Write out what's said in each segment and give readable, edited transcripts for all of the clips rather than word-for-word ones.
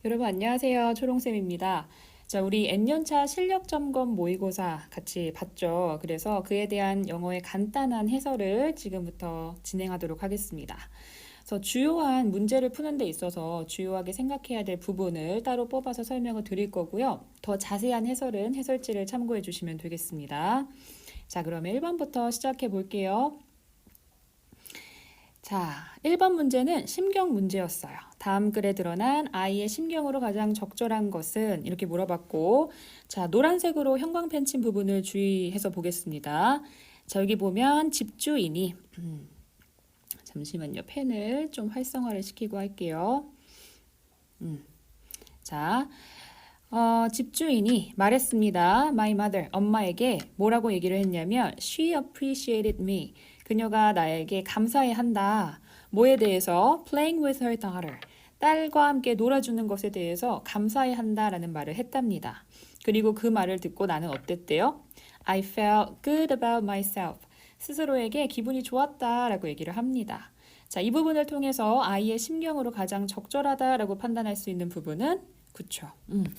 여러분 안녕하세요. 초롱쌤입니다. 자, 우리 N년차 실력점검 모의고사 같이 봤죠. 그래서 그에 대한 영어의 간단한 해설을 지금부터 진행하도록 하겠습니다. 그래서 주요한 문제를 푸는 데 있어서 주요하게 생각해야 될 부분을 따로 뽑아서 설명을 드릴 거고요. 더 자세한 해설은 해설지를 참고해 주시면 되겠습니다. 자, 그러면 1번부터 시작해 볼게요. 자, 1번 문제는 심경 문제였어요. 다음 글에 드러난 아이의 심경으로 가장 적절한 것은 이렇게 물어봤고, 자, 노란색으로 형광펜 친 부분을 주의해서 보겠습니다. 자, 여기 보면 집주인이, 잠시만요. 펜을 좀 활성화를 시키고 할게요. 자, 집주인이 말했습니다. My mother, 엄마에게 뭐라고 얘기를 했냐면 She appreciated me. 그녀가 나에게 감사해 한다. 뭐에 대해서? Playing with her daughter. 딸과 함께 놀아주는 것에 대해서 감사해 한다라는 말을 했답니다. 그리고 그 말을 듣고 나는 어땠대요? I felt good about myself. 스스로에게 기분이 좋았다라고 얘기를 합니다. 자, 이 부분을 통해서 아이의 심경으로 가장 적절하다라고 판단할 수 있는 부분은 그쵸.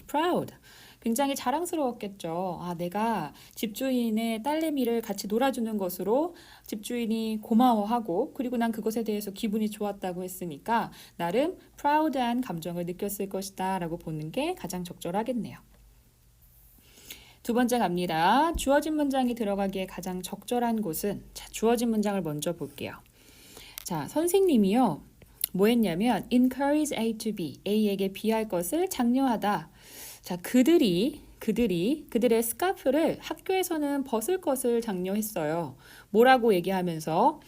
proud. 굉장히 자랑스러웠겠죠. 아, 내가 집주인의 딸내미를 같이 놀아주는 것으로 집주인이 고마워하고 그리고 난 그것에 대해서 기분이 좋았다고 했으니까 나름 proud한 감정을 느꼈을 것이다 라고 보는 게 가장 적절하겠네요. 두 번째 갑니다. 주어진 문장이 들어가기에 가장 적절한 곳은 자, 주어진 문장을 먼저 볼게요. 자, 선생님이요. 뭐 했냐면 encourage A to B, A에게 B할 것을 장려하다. 자, 그들의 스카프를 학교에서는 벗을 것을 장려했어요. 뭐라고 얘기하면서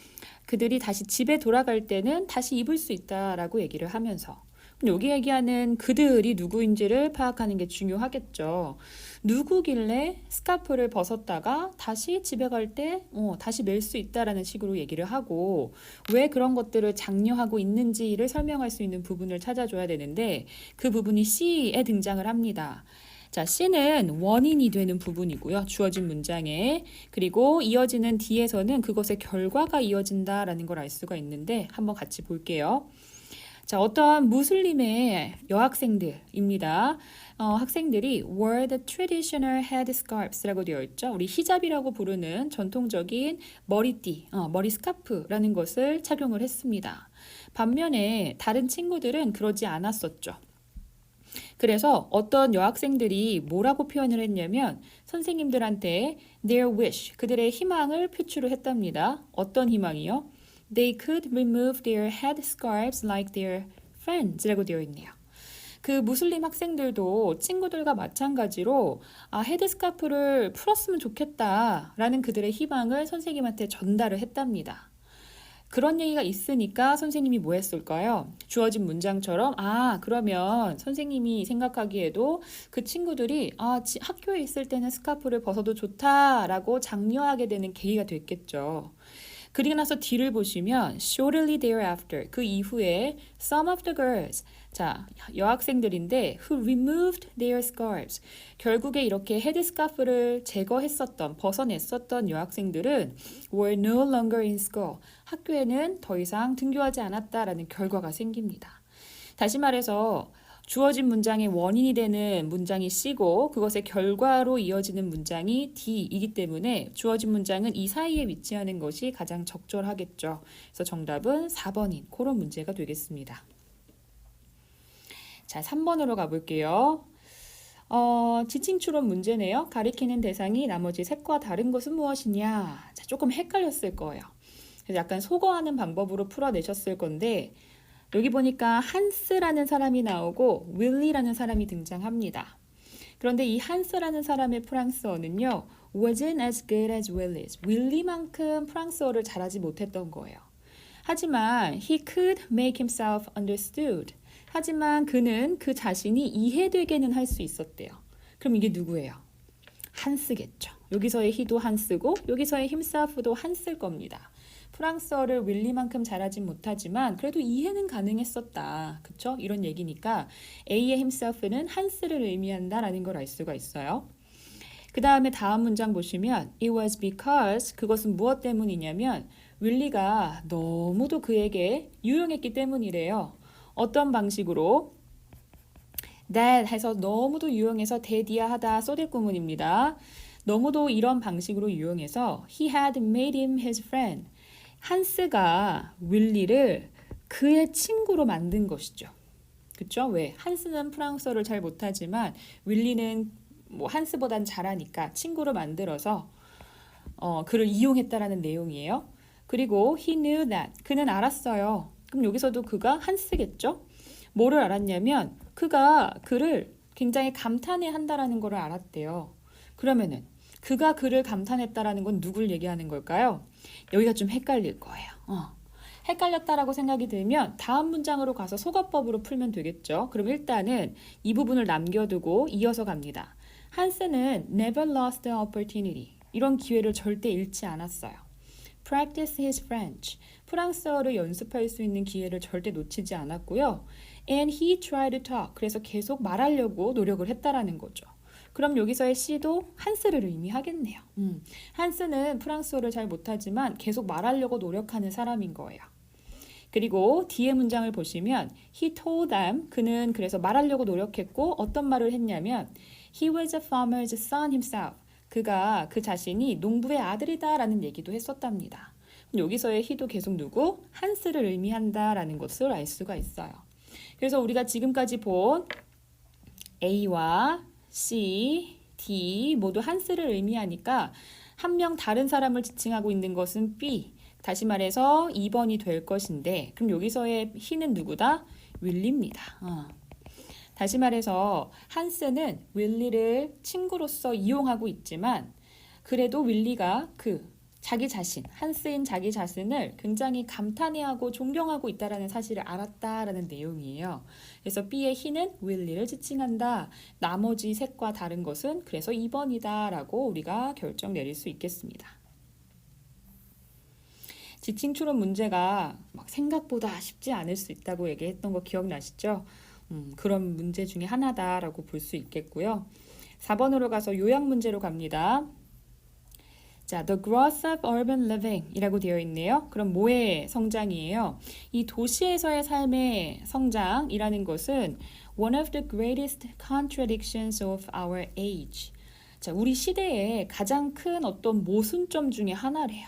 그들이 다시 집에 돌아갈 때는 다시 입을 수 있다라고 얘기를 하면서 여기 얘기하는 그들이 누구인지를 파악하는 게 중요하겠죠. 누구길래 스카프를 벗었다가 다시 집에 갈 때 다시 멜 수 있다라는 식으로 얘기를 하고 왜 그런 것들을 장려하고 있는지를 설명할 수 있는 부분을 찾아줘야 되는데 그 부분이 C에 등장을 합니다. 자, C는 원인이 되는 부분이고요. 주어진 문장에. 그리고 이어지는 D에서는 그것의 결과가 이어진다라는 걸 알 수가 있는데 한번 같이 볼게요. 자, 어떠한 무슬림의 여학생들입니다. 학생들이 wore the traditional headscarfs라고 되어 있죠. 우리 히잡이라고 부르는 전통적인 머리띠, 머리 스카프라는 것을 착용을 했습니다. 반면에 다른 친구들은 그러지 않았었죠. 그래서 어떤 여학생들이 뭐라고 표현을 했냐면 선생님들한테 their wish, 그들의 희망을 표출을 했답니다. 어떤 희망이요? They could remove their headscarves like their friends라고 되어 있네요. 그 무슬림 학생들도 친구들과 마찬가지로 헤드스카프를 풀었으면 좋겠다라는 그들의 희망을 선생님한테 전달을 했답니다. 그런 얘기가 있으니까 선생님이 뭐 했을까요? 주어진 문장처럼 그러면 선생님이 생각하기에도 그 친구들이 학교에 있을 때는 스카프를 벗어도 좋다라고 장려하게 되는 계기가 됐겠죠. 그리고 나서 뒤를 보시면 shortly thereafter 그 이후에 some of the girls 자 여학생들인데 who removed their scarves 결국에 이렇게 헤드스카프를 제거했었던 벗어냈었던 여학생들은 were no longer in school 학교에는 더 이상 등교하지 않았다라는 결과가 생깁니다. 다시 말해서 주어진 문장의 원인이 되는 문장이 C고 그것의 결과로 이어지는 문장이 D이기 때문에 주어진 문장은 이 사이에 위치하는 것이 가장 적절하겠죠. 그래서 정답은 4번인 그런 문제가 되겠습니다. 자, 3번으로 가볼게요. 지칭 추론 문제네요. 가리키는 대상이 나머지 색과 다른 것은 무엇이냐? 자, 조금 헷갈렸을 거예요. 그래서 약간 소거하는 방법으로 풀어내셨을 건데 여기 보니까 한스라는 사람이 나오고 윌리라는 사람이 등장합니다. 그런데 이 한스라는 사람의 프랑스어는요. wasn't as good as Willie's. 윌리만큼 프랑스어를 잘하지 못했던 거예요. 하지만 he could make himself understood. 하지만 그는 그 자신이 이해되게는 할 수 있었대요. 그럼 이게 누구예요? 한스겠죠. 여기서의 he도 한스고 여기서의 himself도 한스일 겁니다. 프랑스어를 윌리만큼 잘하진 못하지만 그래도 이해는 가능했었다. 그쵸? 이런 얘기니까 A의 himself는 한스를 의미한다라는 걸 알 수가 있어요. 그 다음에 다음 문장 보시면 It was because 그것은 무엇 때문이냐면 윌리가 너무도 그에게 유용했기 때문이래요. 어떤 방식으로? that 해서 너무도 유용해서 대디아하다 쏘될 구문입니다. 너무도 이런 방식으로 유용해서 he had made him his friend. 한스가 윌리를 그의 친구로 만든 것이죠. 그쵸? 왜? 한스는 프랑스어를 잘 못하지만 윌리는 뭐 한스보단 잘하니까 친구로 만들어서 그를 이용했다라는 내용이에요. 그리고 he knew that. 그는 알았어요. 그럼 여기서도 그가 한스겠죠? 뭐를 알았냐면 그가 그를 굉장히 감탄해 한다라는 것을 알았대요. 그러면은 그가 그를 감탄했다라는 건 누굴 얘기하는 걸까요? 여기가 좀 헷갈릴 거예요. 헷갈렸다라고 생각이 들면 다음 문장으로 가서 소거법으로 풀면 되겠죠. 그럼 일단은 이 부분을 남겨두고 이어서 갑니다. 한스는 never lost the opportunity. 이런 기회를 절대 잃지 않았어요. Practice his French. 프랑스어를 연습할 수 있는 기회를 절대 놓치지 않았고요. And he tried to talk. 그래서 계속 말하려고 노력을 했다라는 거죠. 그럼 여기서의 C도 한스를 의미하겠네요. 한스는 프랑스어를 잘 못하지만 계속 말하려고 노력하는 사람인 거예요. 그리고 뒤에 문장을 보시면 he told them. 그는 그래서 말하려고 노력했고 어떤 말을 했냐면 he was a farmer's son himself. 그가 그 자신이 농부의 아들이다라는 얘기도 했었답니다. 여기서의 he도 계속 누구? 한스를 의미한다라는 것을 알 수가 있어요. 그래서 우리가 지금까지 본 A와 C, D 모두 한스를 의미하니까 한 명 다른 사람을 지칭하고 있는 것은 B. 다시 말해서 2번이 될 것인데 그럼 여기서의 he는 누구다? 윌리입니다. 다시 말해서 한스는 윌리를 친구로서 이용하고 있지만 그래도 윌리가 자기 자신, 한스인 자기 자신을 굉장히 감탄해하고 존경하고 있다는 사실을 알았다라는 내용이에요. 그래서 B의 he는 윌리를 지칭한다. 나머지 셋과 다른 것은 그래서 2번이다 라고 우리가 결정 내릴 수 있겠습니다. 지칭 추론 문제가 막 생각보다 쉽지 않을 수 있다고 얘기했던 거 기억나시죠? 그런 문제 중에 하나다라고 볼 수 있겠고요. 4번으로 가서 요약 문제로 갑니다. 자, the growth of urban living 이라고 되어 있네요. 그럼 뭐의 성장이에요? 이 도시에서의 삶의 성장이라는 것은 one of the greatest contradictions of our age. 자, 우리 시대의 가장 큰 어떤 모순점 중에 하나래요.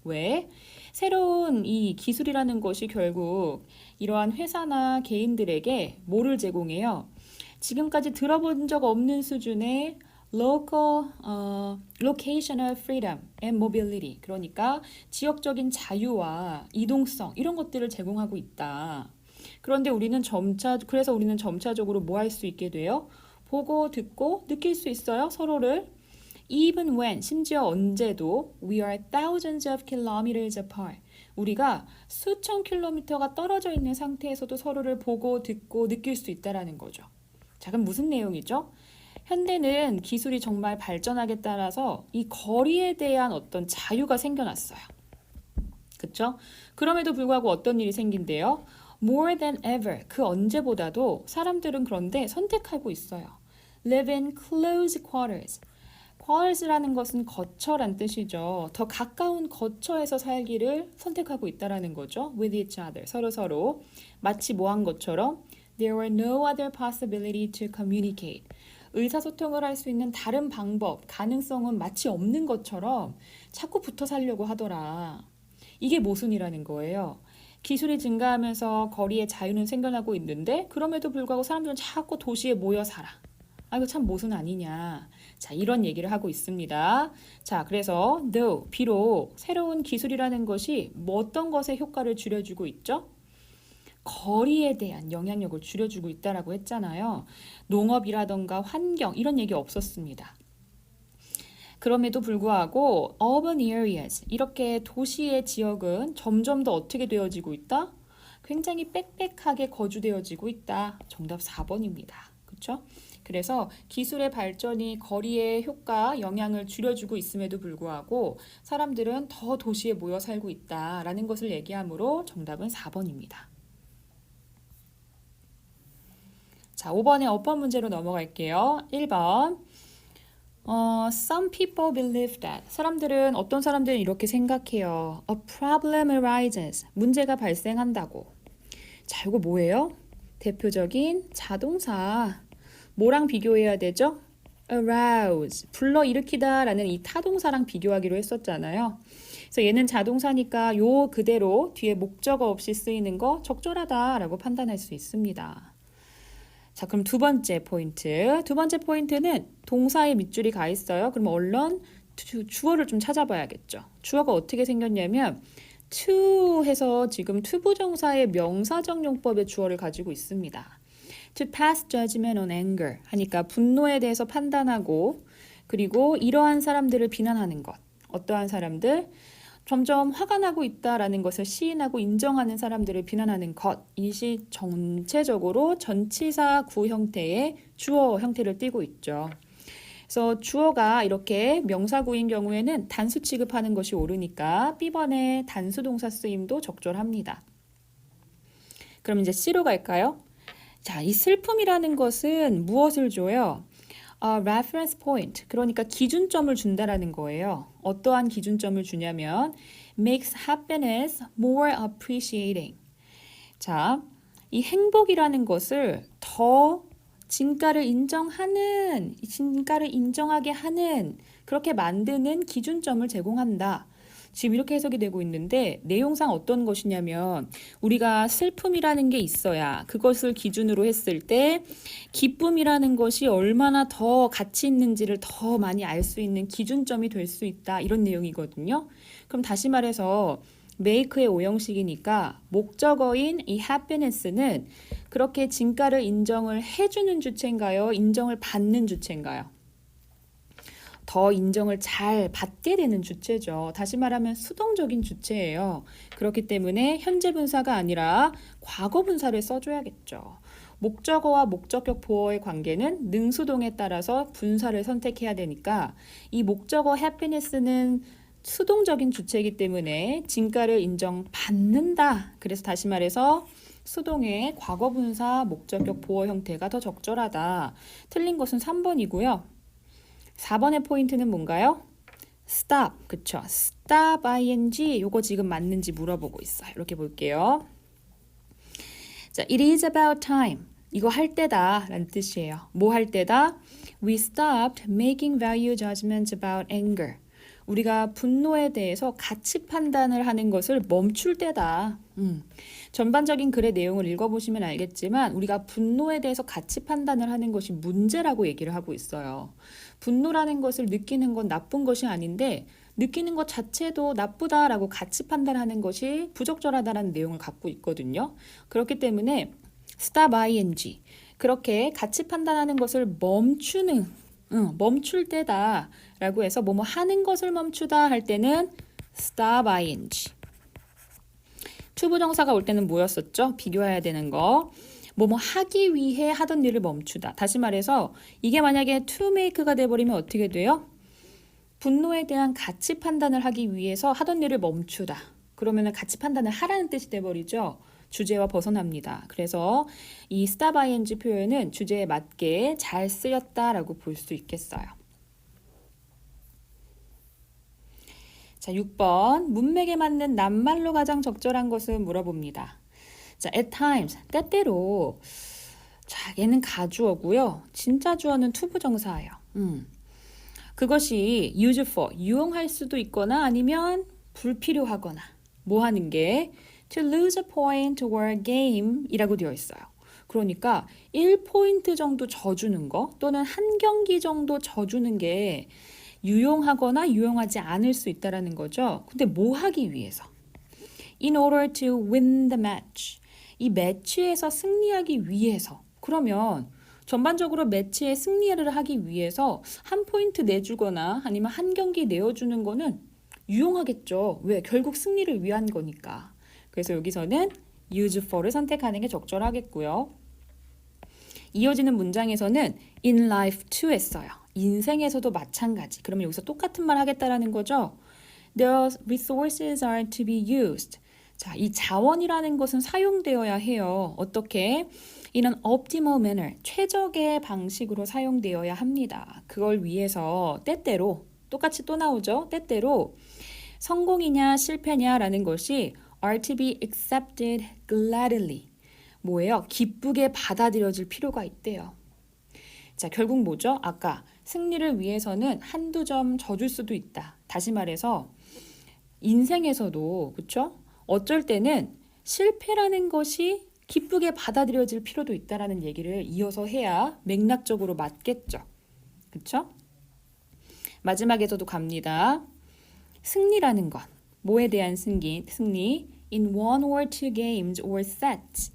왜? 새로운 이 기술이라는 것이 결국 이러한 회사나 개인들에게 뭐를 제공해요? 지금까지 들어본 적 없는 수준의 locational freedom and mobility. 그러니까 지역적인 자유와 이동성 이런 것들을 제공하고 있다. 그런데 그래서 우리는 점차적으로 뭐 할 수 있게 돼요? 보고 듣고 느낄 수 있어요, 서로를. Even when, 심지어 언제도 we are thousands of kilometers apart. 우리가 수천 킬로미터가 떨어져 있는 상태에서도 서로를 보고 듣고 느낄 수 있다라는 거죠. 자, 그럼 무슨 내용이죠? 현대는 기술이 정말 발전하게 따라서 이 거리에 대한 어떤 자유가 생겨났어요. 그쵸? 그럼에도 불구하고 어떤 일이 생긴대요? More than ever, 그 언제보다도 사람들은 그런데 선택하고 있어요. Live in close quarters. quarters라는 것은 거처란 뜻이죠. 더 가까운 거처에서 살기를 선택하고 있다라는 거죠. With each other, 서로 마치 뭐한 것처럼 There were no other possibility to communicate. 의사소통을 할 수 있는 다른 방법, 가능성은 마치 없는 것처럼 자꾸 붙어 살려고 하더라. 이게 모순이라는 거예요. 기술이 증가하면서 거리에 자유는 생겨나고 있는데 그럼에도 불구하고 사람들은 자꾸 도시에 모여 살아. 아, 이거 참 모순 아니냐. 자, 이런 얘기를 하고 있습니다. 자, 그래서 though, 비록 새로운 기술이라는 것이 어떤 것에 효과를 줄여주고 있죠? 거리에 대한 영향력을 줄여주고 있다라고 했잖아요. 농업이라던가 환경 이런 얘기 없었습니다. 그럼에도 불구하고 urban areas 이렇게 도시의 지역은 점점 더 어떻게 되어지고 있다? 굉장히 빽빽하게 거주되어지고 있다. 정답 4번입니다. 그렇죠? 그래서 기술의 발전이 거리의 효과, 영향을 줄여주고 있음에도 불구하고 사람들은 더 도시에 모여 살고 있다라는 것을 얘기하므로 정답은 4번입니다. 자, 5번의 어법 문제로 넘어갈게요. 1번. Some people believe that. 어떤 사람들은 이렇게 생각해요. A problem arises. 문제가 발생한다고. 자, 이거 뭐예요? 대표적인 자동사. 뭐랑 비교해야 되죠? arouse, 불러일으키다 라는 이 타동사랑 비교하기로 했었잖아요. 그래서 얘는 자동사니까 요 그대로 뒤에 목적어 없이 쓰이는 거 적절하다라고 판단할 수 있습니다. 자, 그럼 두 번째 포인트. 두 번째 포인트는 동사에 밑줄이 가 있어요. 그럼 얼른 주어를 좀 찾아봐야겠죠. 주어가 어떻게 생겼냐면 to 해서 지금 투부정사의 명사적 용법의 주어를 가지고 있습니다. To pass judgment on anger 하니까 분노에 대해서 판단하고 그리고 이러한 사람들을 비난하는 것. 어떠한 사람들? 점점 화가 나고 있다라는 것을 시인하고 인정하는 사람들을 비난하는 것. 이시 전체적으로 전치사 구 형태의 주어 형태를 띠고 있죠. 그래서 주어가 이렇게 명사구인 경우에는 단수 취급하는 것이 옳으니까 B번의 단수 동사 쓰임도 적절합니다. 그럼 이제 C로 갈까요? 자, 이 슬픔이라는 것은 무엇을 줘요? reference point, 그러니까 기준점을 준다라는 거예요. 어떠한 기준점을 주냐면 makes happiness more appreciating. 자, 이 행복이라는 것을 더 진가를 인정하게 하는 그렇게 만드는 기준점을 제공한다. 지금 이렇게 해석이 되고 있는데 내용상 어떤 것이냐면 우리가 슬픔이라는 게 있어야 그것을 기준으로 했을 때 기쁨이라는 것이 얼마나 더 가치 있는지를 더 많이 알 수 있는 기준점이 될 수 있다. 이런 내용이거든요. 그럼 다시 말해서 make의 오형식이니까 목적어인 이 happiness는 그렇게 진가를 인정을 해주는 주체인가요? 인정을 받는 주체인가요? 더 인정을 잘 받게 되는 주체죠. 다시 말하면 수동적인 주체예요. 그렇기 때문에 현재 분사가 아니라 과거 분사를 써줘야겠죠. 목적어와 목적격 보어의 관계는 능수동에 따라서 분사를 선택해야 되니까 이 목적어 happiness는 수동적인 주체이기 때문에 진가를 인정받는다. 그래서 다시 말해서 수동의 과거 분사 목적격 보어 형태가 더 적절하다. 틀린 것은 3번이고요. 4번의 포인트는 뭔가요? stop, 그쵸? stop ing, 요거 지금 맞는지 물어보고 있어요. 이렇게 볼게요. 자, it is about time. 이거 할 때다 라는 뜻이에요. 뭐 할 때다? We stopped making value judgments about anger. 우리가 분노에 대해서 가치 판단을 하는 것을 멈출 때다. 전반적인 글의 내용을 읽어보시면 알겠지만 우리가 분노에 대해서 가치 판단을 하는 것이 문제라고 얘기를 하고 있어요. 분노라는 것을 느끼는 건 나쁜 것이 아닌데 느끼는 것 자체도 나쁘다라고 가치 판단하는 것이 부적절하다라는 내용을 갖고 있거든요. 그렇기 때문에 stop ing, 그렇게 가치 판단하는 것을 멈출 때다 라고 해서 뭐뭐 하는 것을 멈추다 할 때는 stop ing. 투부정사가 올 때는 뭐였었죠? 비교해야 되는 거. 뭐뭐 하기 위해 하던 일을 멈추다. 다시 말해서 이게 만약에 to make가 돼버리면 어떻게 돼요? 분노에 대한 가치 판단을 하기 위해서 하던 일을 멈추다. 그러면 가치 판단을 하라는 뜻이 돼버리죠. 주제와 벗어납니다. 그래서 이 stop ing 표현은 주제에 맞게 잘 쓰였다라고 볼 수 있겠어요. 자, 6번. 문맥에 맞는 낱말로 가장 적절한 것은 물어봅니다. 자, at times, 때때로. 자, 얘는 가주어고요. 진짜 주어는 투부정사예요. 그것이 use for, 유용할 수도 있거나 아니면 불필요하거나 뭐 하는 게 to lose a point or a game 이라고 되어 있어요. 그러니까 1포인트 정도 져주는 거 또는 한 경기 정도 져주는 게 유용하거나 유용하지 않을 수 있다는 거죠. 근데 뭐 하기 위해서? In order to win the match. 이 매치에서 승리하기 위해서. 그러면 전반적으로 매치에 승리를 하기 위해서 한 포인트 내주거나 아니면 한 경기 내어주는 거는 유용하겠죠. 왜? 결국 승리를 위한 거니까. 그래서 여기서는 use for를 선택하는 게 적절하겠고요. 이어지는 문장에서는 in life too 했어요. 인생에서도 마찬가지. 그러면 여기서 똑같은 말 하겠다라는 거죠. The resources are to be used. 자, 이 자원이라는 것은 사용되어야 해요. 어떻게? In an optimal manner. 최적의 방식으로 사용되어야 합니다. 그걸 위해서 때때로 똑같이 또 나오죠. 때때로 성공이냐 실패냐라는 것이 are to be accepted gladly. 뭐예요? 기쁘게 받아들여질 필요가 있대요. 자, 결국 뭐죠? 아까 승리를 위해서는 한두 점 져줄 수도 있다. 다시 말해서 인생에서도 그쵸? 어쩔 때는 실패라는 것이 기쁘게 받아들여질 필요도 있다라는 얘기를 이어서 해야 맥락적으로 맞겠죠. 그쵸? 마지막에서도 갑니다. 승리라는 것. 뭐에 대한 승리? In one or two games or sets.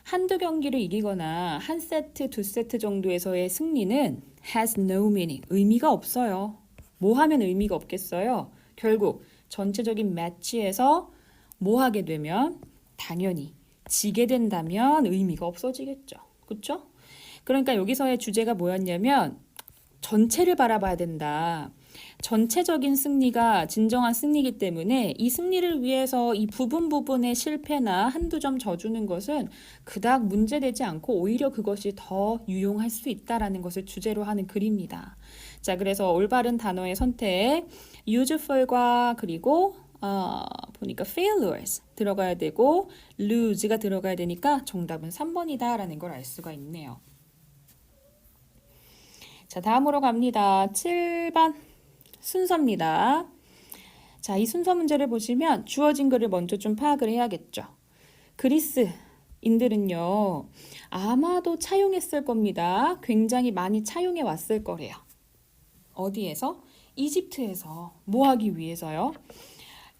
한두 경기를 이기거나 한 세트, 두 세트 정도에서의 승리는 has no meaning. 의미가 없어요. 뭐 하면 의미가 없겠어요? 결국 전체적인 매치에서 뭐 하게 되면 당연히 지게 된다면 의미가 없어지겠죠. 그렇죠? 그러니까 여기서의 주제가 뭐였냐면 전체를 바라봐야 된다. 전체적인 승리가 진정한 승리이기 때문에 이 승리를 위해서 이 부분의 실패나 한두 점 져주는 것은 그닥 문제되지 않고 오히려 그것이 더 유용할 수 있다라는 것을 주제로 하는 글입니다. 자, 그래서 올바른 단어의 선택, useful과 그리고 보니까 failures 들어가야 되고 lose가 들어가야 되니까 정답은 3번이다라는 걸 알 수가 있네요. 자, 다음으로 갑니다. 7번 순서입니다. 자, 이 순서 문제를 보시면 주어진 글을 먼저 좀 파악을 해야겠죠. 그리스인들은요, 아마도 차용했을 겁니다. 굉장히 많이 차용해 왔을 거래요. 어디에서? 이집트에서. 뭐 하기 위해서요?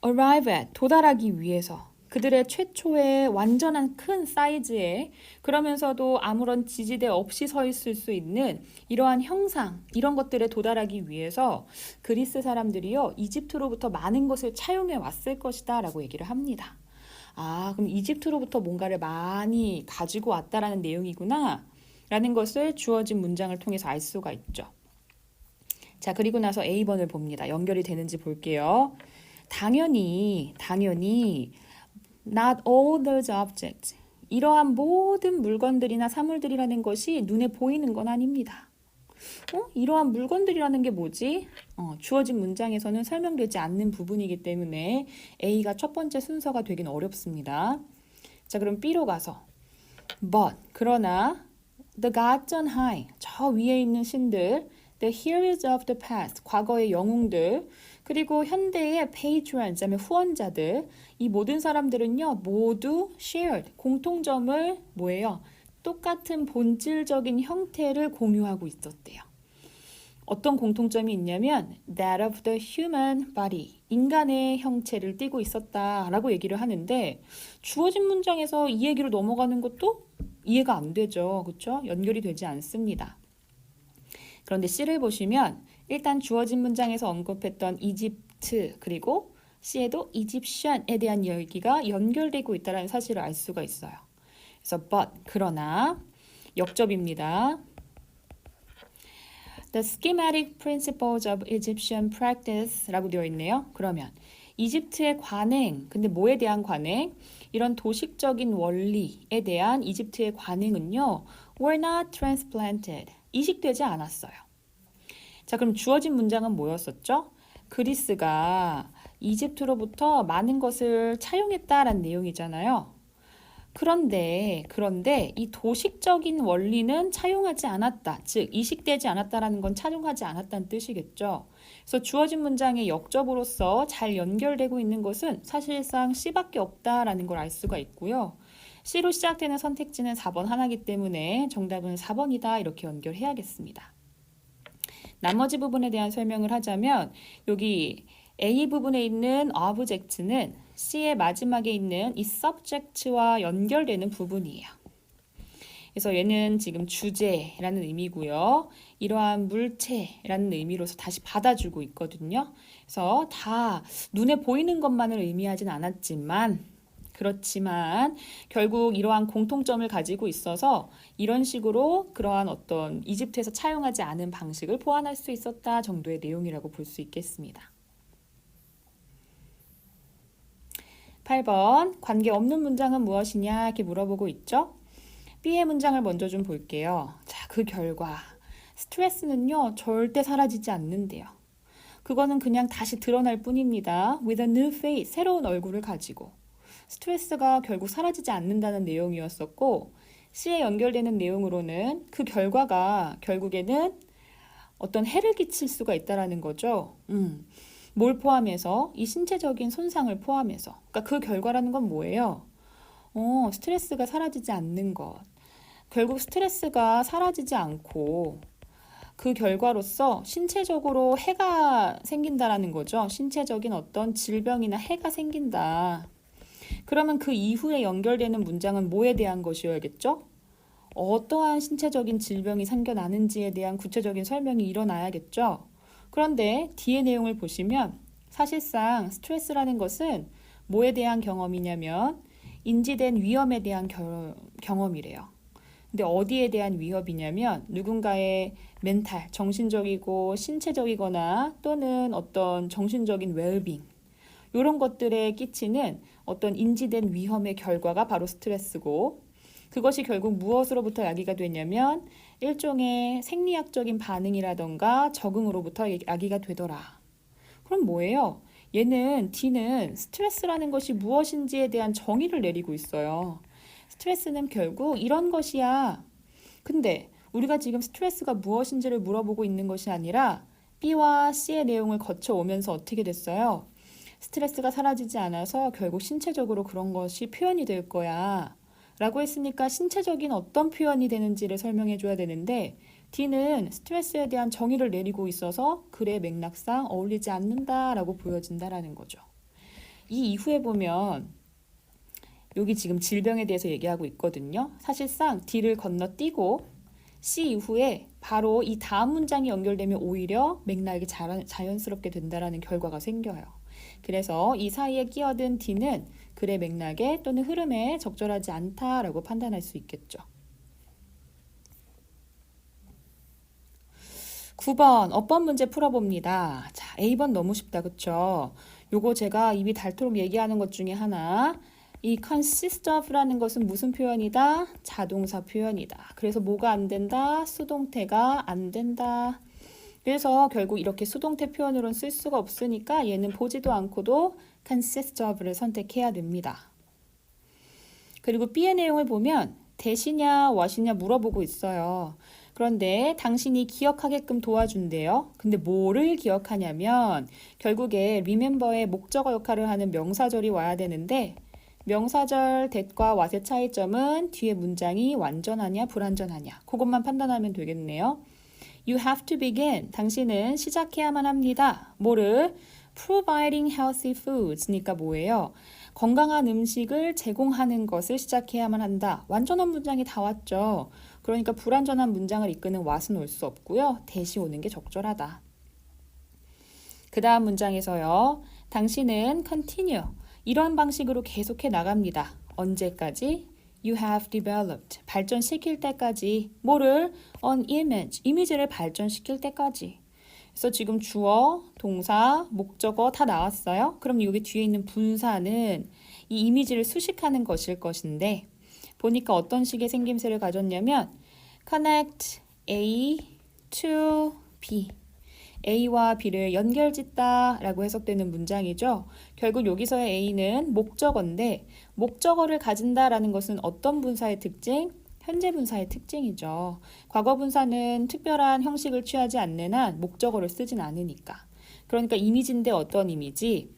arrive at, 도달하기 위해서. 그들의 최초의 완전한 큰 사이즈에 그러면서도 아무런 지지대 없이 서 있을 수 있는 이러한 형상, 이런 것들에 도달하기 위해서 그리스 사람들이요, 이집트로부터 많은 것을 차용해 왔을 것이다 라고 얘기를 합니다. 아, 그럼 이집트로부터 뭔가를 많이 가지고 왔다라는 내용이구나 라는 것을 주어진 문장을 통해서 알 수가 있죠. 자, 그리고 나서 A번을 봅니다. 연결이 되는지 볼게요. 당연히 not all those objects. 이러한 모든 물건들이나 사물들이라는 것이 눈에 보이는 건 아닙니다. 이러한 물건들이라는 게 뭐지? 주어진 문장에서는 설명되지 않는 부분이기 때문에 A가 첫 번째 순서가 되긴 어렵습니다. 자, 그럼 B로 가서 but, 그러나 the gods on high, 저 위에 있는 신들, the heroes of the past, 과거의 영웅들, 그리고 현대의 patrons, 후원자들, 이 모든 사람들은요, 모두 shared, 공통점을 뭐예요? 똑같은 본질적인 형태를 공유하고 있었대요. 어떤 공통점이 있냐면 that of the human body, 인간의 형체를 띠고 있었다라고 얘기를 하는데 주어진 문장에서 이 얘기로 넘어가는 것도 이해가 안 되죠. 그렇죠? 연결이 되지 않습니다. 그런데 C를 보시면 일단 주어진 문장에서 언급했던 이집트 그리고 C에도 이집션에 대한 얘기가 연결되고 있다는 사실을 알 수가 있어요. 그래서 but, 그러나 역접입니다. The schematic principles of Egyptian practice 라고 되어 있네요. 그러면 이집트의 관행, 근데 뭐에 대한 관행? 이런 도식적인 원리에 대한 이집트의 관행은요, were not transplanted, 이식되지 않았어요. 자, 그럼 주어진 문장은 뭐였었죠? 그리스가 이집트로부터 많은 것을 차용했다라는 내용이잖아요. 그런데 이 도식적인 원리는 차용하지 않았다. 즉, 이식되지 않았다라는 건 차용하지 않았다는 뜻이겠죠. 그래서 주어진 문장의 역접으로서 잘 연결되고 있는 것은 사실상 C밖에 없다라는 걸 알 수가 있고요. C로 시작되는 선택지는 4번 하나이기 때문에 정답은 4번이다 이렇게 연결해야겠습니다. 나머지 부분에 대한 설명을 하자면 여기 A 부분에 있는 object는 C의 마지막에 있는 이 subject와 연결되는 부분이에요. 그래서 얘는 지금 주제라는 의미고요. 이러한 물체라는 의미로서 다시 받아주고 있거든요. 그래서 다 눈에 보이는 것만을 의미하진 않았지만 그렇지만 결국 이러한 공통점을 가지고 있어서 이런 식으로 그러한 어떤 이집트에서 차용하지 않은 방식을 보완할 수 있었다 정도의 내용이라고 볼 수 있겠습니다. 8번 관계없는 문장은 무엇이냐 이렇게 물어보고 있죠. B의 문장을 먼저 좀 볼게요. 자, 그 결과 스트레스는요 절대 사라지지 않는데요. 그거는 그냥 다시 드러날 뿐입니다. With a new face, 새로운 얼굴을 가지고. 스트레스가 결국 사라지지 않는다는 내용이었었고, C에 연결되는 내용으로는 그 결과가 결국에는 어떤 해를 끼칠 수가 있다라는 거죠. 뭘 포함해서? 이 신체적인 손상을 포함해서. 그러니까 그 결과라는 건 뭐예요? 스트레스가 사라지지 않는 것. 결국 스트레스가 사라지지 않고 그 결과로서 신체적으로 해가 생긴다라는 거죠. 신체적인 어떤 질병이나 해가 생긴다. 그러면 그 이후에 연결되는 문장은 뭐에 대한 것이어야겠죠? 어떠한 신체적인 질병이 생겨나는지에 대한 구체적인 설명이 일어나야겠죠. 그런데 뒤의 내용을 보시면 사실상 스트레스라는 것은 뭐에 대한 경험이냐면 인지된 위험에 대한 경험이래요. 근데 어디에 대한 위협이냐면 누군가의 멘탈, 정신적이고 신체적이거나 또는 어떤 정신적인 웰빙 이런 것들에 끼치는 어떤 인지된 위험의 결과가 바로 스트레스고 그것이 결국 무엇으로부터 야기가 되냐면 일종의 생리학적인 반응이라던가 적응으로부터 야기가 되더라. 그럼 뭐예요? D는 스트레스라는 것이 무엇인지에 대한 정의를 내리고 있어요. 스트레스는 결국 이런 것이야. 근데 우리가 지금 스트레스가 무엇인지를 물어보고 있는 것이 아니라 B와 C의 내용을 거쳐오면서 어떻게 됐어요? 스트레스가 사라지지 않아서 결국 신체적으로 그런 것이 표현이 될 거야. 라고 했으니까 신체적인 어떤 표현이 되는지를 설명해 줘야 되는데 D는 스트레스에 대한 정의를 내리고 있어서 글의 맥락상 어울리지 않는다라고 보여진다라는 거죠. 이 이후에 보면 여기 지금 질병에 대해서 얘기하고 있거든요. 사실상 D를 건너뛰고 C 이후에 바로 이 다음 문장이 연결되면 오히려 맥락이 자연스럽게 된다라는 결과가 생겨요. 그래서 이 사이에 끼어든 D는 글의 맥락에 또는 흐름에 적절하지 않다라고 판단할 수 있겠죠. 9번 어법 문제 풀어봅니다. 자, A번 너무 쉽다, 그쵸? 요거 제가 입이 닳도록 얘기하는 것 중에 하나. 이 consist of라는 것은 무슨 표현이다? 자동사 표현이다. 그래서 뭐가 안 된다? 수동태가 안 된다. 그래서 결국 이렇게 수동태 표현으로는 쓸 수가 없으니까 얘는 보지도 않고도 consist of를 선택해야 됩니다. 그리고 B의 내용을 보면 대시냐, what이냐 물어보고 있어요. 그런데 당신이 기억하게끔 도와준대요. 근데 뭐를 기억하냐면 결국에 remember의 목적어 역할을 하는 명사절이 와야 되는데 명사절 that과 what의 차이점은 뒤에 문장이 완전하냐 불완전하냐 그것만 판단하면 되겠네요. You have to begin. 당신은 시작해야만 합니다. 뭐를? Providing healthy foods니까 뭐예요? 건강한 음식을 제공하는 것을 시작해야만 한다. 완전한 문장이 다 왔죠. 그러니까 불완전한 문장을 이끄는 what은 올 수 없고요. 대시 오는 게 적절하다. 그 다음 문장에서요. 당신은 continue. 이런 방식으로 계속해 나갑니다. 언제까지? You have developed. 발전시킬 때까지. 뭐를? An image. 이미지를 발전시킬 때까지. 그래서 지금 주어, 동사, 목적어 다 나왔어요. 그럼 여기 뒤에 있는 분사는 이 이미지를 수식하는 것일 것인데 보니까 어떤 식의 생김새를 가졌냐면 connect A to B. A와 B를 연결짓다 라고 해석되는 문장이죠. 결국 여기서의 A는 목적어인데 목적어를 가진다라는 것은 어떤 분사의 특징? 현재 분사의 특징이죠. 과거 분사는 특별한 형식을 취하지 않는 한 목적어를 쓰진 않으니까. 그러니까 이미지인데 어떤 이미지?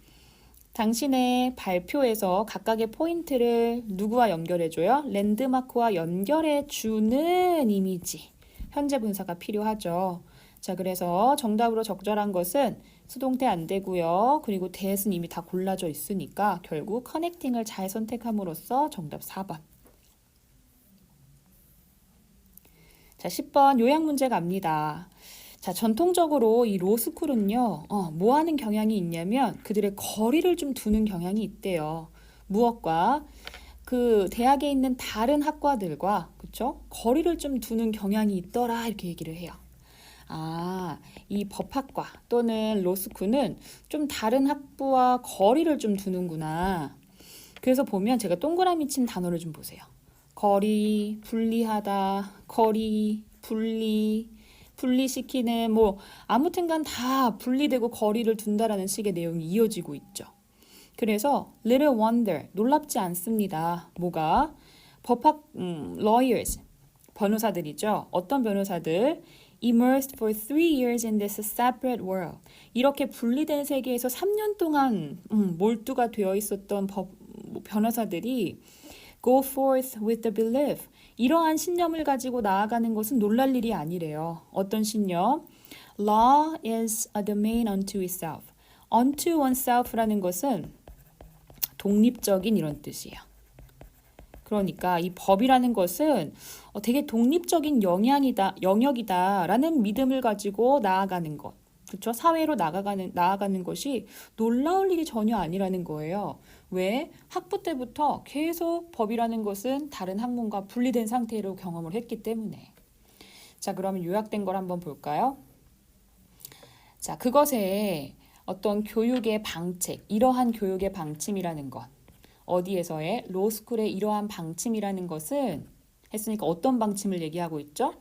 당신의 발표에서 각각의 포인트를 누구와 연결해줘요? 랜드마크와 연결해주는 이미지. 현재 분사가 필요하죠. 자, 그래서 정답으로 적절한 것은 수동태 안 되고요. 그리고 대은 이미 다 골라져 있으니까 결국 커넥팅을 잘 선택함으로써 정답 4번. 자, 10번 요약 문제 갑니다. 자, 전통적으로 이 로스쿨은요, 뭐 하는 경향이 있냐면 그들의 거리를 좀 두는 경향이 있대요. 무엇과? 그 대학에 있는 다른 학과들과, 그쵸? 거리를 좀 두는 경향이 있더라, 이렇게 얘기를 해요. 이 법학과 또는 로스쿨은 좀 다른 학부와 거리를 좀 두는구나. 그래서 보면 제가 동그라미 친 단어를 좀 보세요. 거리, 분리하다, 거리, 분리시키는 뭐 아무튼간 다 분리되고 거리를 둔다라는 식의 내용이 이어지고 있죠. 그래서 little wonder, 놀랍지 않습니다. 뭐가? 법학 lawyers, 변호사들이죠. 어떤 변호사들? Immersed for 3 years in this separate world. 이렇게 분리된 세계에서 3년 동안 몰두가 되어 있었던 변호사들이 Go forth with the belief. 이러한 신념을 가지고 나아가는 것은 놀랄 일이 아니래요. 어떤 신념? Law is a domain unto itself. Unto oneself라는 것은 독립적인 이런 뜻이에요. 그러니까 이 법이라는 것은 되게 독립적인 영역이다라는 믿음을 가지고 나아가는 것. 그렇죠? 사회로 나아가는 것이 놀라울 일이 전혀 아니라는 거예요. 왜? 학부 때부터 계속 법이라는 것은 다른 학문과 분리된 상태로 경험을 했기 때문에. 자, 그러면 요약된 걸 한번 볼까요? 자, 그것에 어떤 교육의 방책, 이러한 교육의 방침이라는 것. 어디에서의? 로스쿨의 이러한 방침이라는 것은 했으니까 어떤 방침을 얘기하고 있죠?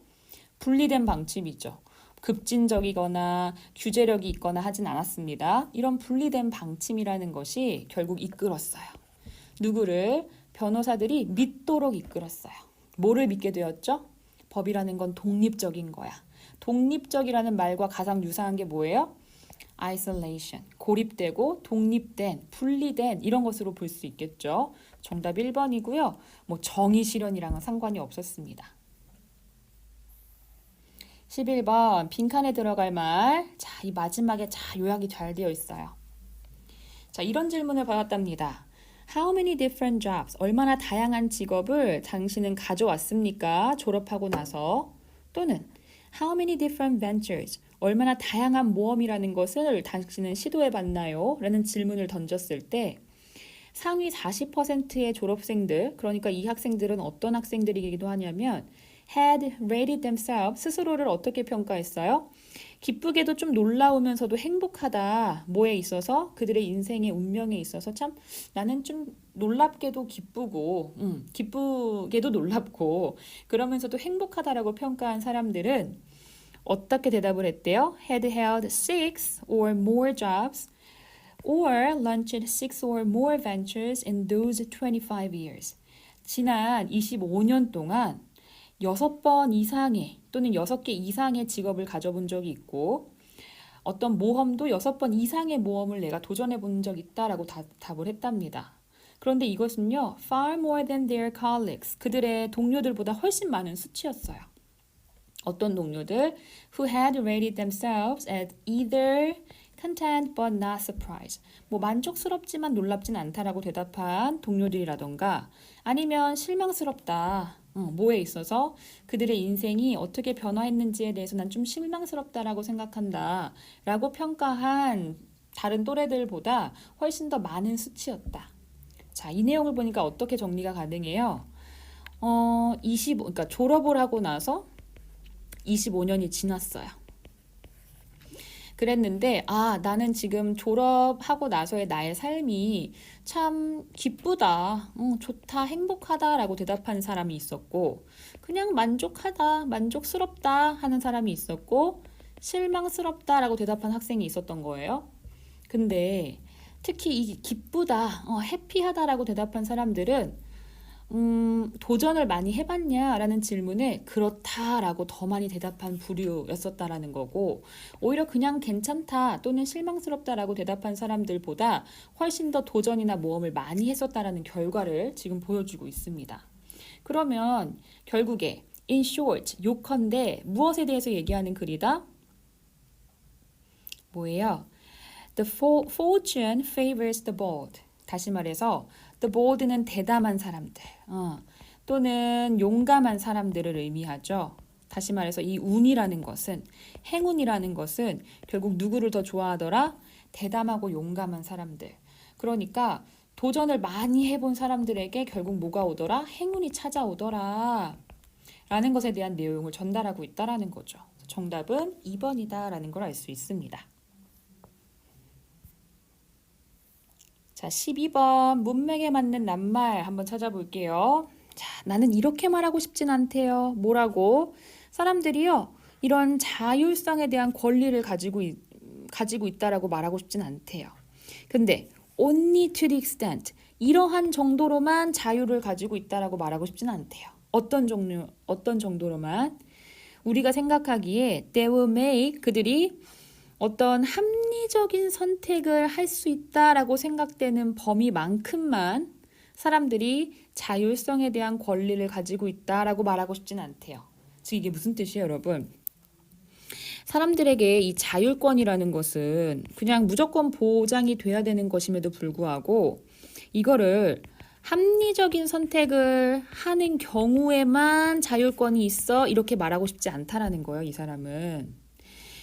분리된 방침이죠. 급진적이거나 규제력이 있거나 하진 않았습니다. 이런 분리된 방침이라는 것이 결국 이끌었어요. 누구를? 변호사들이 믿도록 이끌었어요. 뭐를 믿게 되었죠? 법이라는 건 독립적인 거야. 독립적이라는 말과 가장 유사한 게 뭐예요? isolation, 고립되고 독립된, 분리된 이런 것으로 볼 수 있겠죠. 정답 1번이고요. 뭐 정의 실현이랑은 상관이 없었습니다. 11번 빈칸에 들어갈 말. 자, 이 마지막에 요약이 잘 되어 있어요. 자, 이런 질문을 받았답니다. How many different jobs? 얼마나 다양한 직업을 당신은 가져왔습니까? 졸업하고 나서. 또는 How many different ventures? 얼마나 다양한 모험이라는 것을 당신은 시도해봤나요? 라는 질문을 던졌을 때 상위 40%의 졸업생들, 그러니까 이 학생들은 어떤 학생들이기도 하냐면 had rated themselves, 스스로를 어떻게 평가했어요? 기쁘게도 좀 놀라우면서도 행복하다. 뭐에 있어서? 그들의 인생의 운명에 있어서 참 나는 좀 놀랍게도 기쁘고 기쁘게도 놀랍고 그러면서도 행복하다라고 평가한 사람들은 어떻게 대답을 했대요? Had held 6 or more jobs or launched 6 or more ventures in those 25 years. 지난 25년 동안 6번 이상의 또는 6개 이상의 직업을 가져본 적이 있고 어떤 모험도 6번 이상의 모험을 내가 도전해 본 적이 있다라고 답을 했답니다. 그런데 이것은요, far more than their colleagues, 그들의 동료들보다 훨씬 많은 수치였어요. 어떤 동료들? Who had rated themselves as either content but not surprised. 뭐 만족스럽지만 놀랍진 않다라고 대답한 동료들이라던가 아니면 실망스럽다. 뭐에 있어서 그들의 인생이 어떻게 변화했는지에 대해서 난 좀 실망스럽다라고 생각한다 라고 평가한 다른 또래들보다 훨씬 더 많은 수치였다. 자, 이 내용을 보니까 어떻게 정리가 가능해요? 그러니까 졸업을 하고 나서 25년이 지났어요. 그랬는데 나는 지금 졸업하고 나서의 나의 삶이 참 기쁘다, 좋다, 행복하다라고 대답한 사람이 있었고 그냥 만족하다, 만족스럽다 하는 사람이 있었고 실망스럽다라고 대답한 학생이 있었던 거예요. 근데 특히 이 기쁘다, 해피하다라고 대답한 사람들은 도전을 많이 해봤냐라는 질문에 그렇다라고 더 많이 대답한 부류였었다라는 거고 오히려 그냥 괜찮다 또는 실망스럽다라고 대답한 사람들보다 훨씬 더 도전이나 모험을 많이 했었다라는 결과를 지금 보여주고 있습니다. 그러면 결국에 in short, 요컨대 무엇에 대해서 얘기하는 글이다? 뭐예요? The fortune favors the bold. 다시 말해서 the bold는 대담한 사람들 또는 용감한 사람들을 의미하죠. 다시 말해서 이 운이라는 것은 행운이라는 것은 결국 누구를 더 좋아하더라? 대담하고 용감한 사람들. 그러니까 도전을 많이 해본 사람들에게 결국 뭐가 오더라? 행운이 찾아오더라 라는 것에 대한 내용을 전달하고 있다라는 거죠. 정답은 2번이다 라는 걸 알 수 있습니다. 자, 12번 문맥에 맞는 낱말 한번 찾아볼게요. 자, 나는 이렇게 말하고 싶진 않대요. 뭐라고? 사람들이요, 이런 자율성에 대한 권리를 가지고 있다라고 말하고 싶진 않대요. 근데 only to the extent. 이러한 정도로만 자유를 가지고 있다라고 말하고 싶지는 않대요. 어떤 정도로만. 우리가 생각하기에 they will make, 그들이 어떤 합리적인 선택을 할 수 있다라고 생각되는 범위만큼만 사람들이 자율성에 대한 권리를 가지고 있다라고 말하고 싶지는 않대요. 즉 이게 무슨 뜻이에요, 여러분? 사람들에게 이 자율권이라는 것은 그냥 무조건 보장이 돼야 되는 것임에도 불구하고 이거를 합리적인 선택을 하는 경우에만 자율권이 있어 이렇게 말하고 싶지 않다라는 거예요, 이 사람은.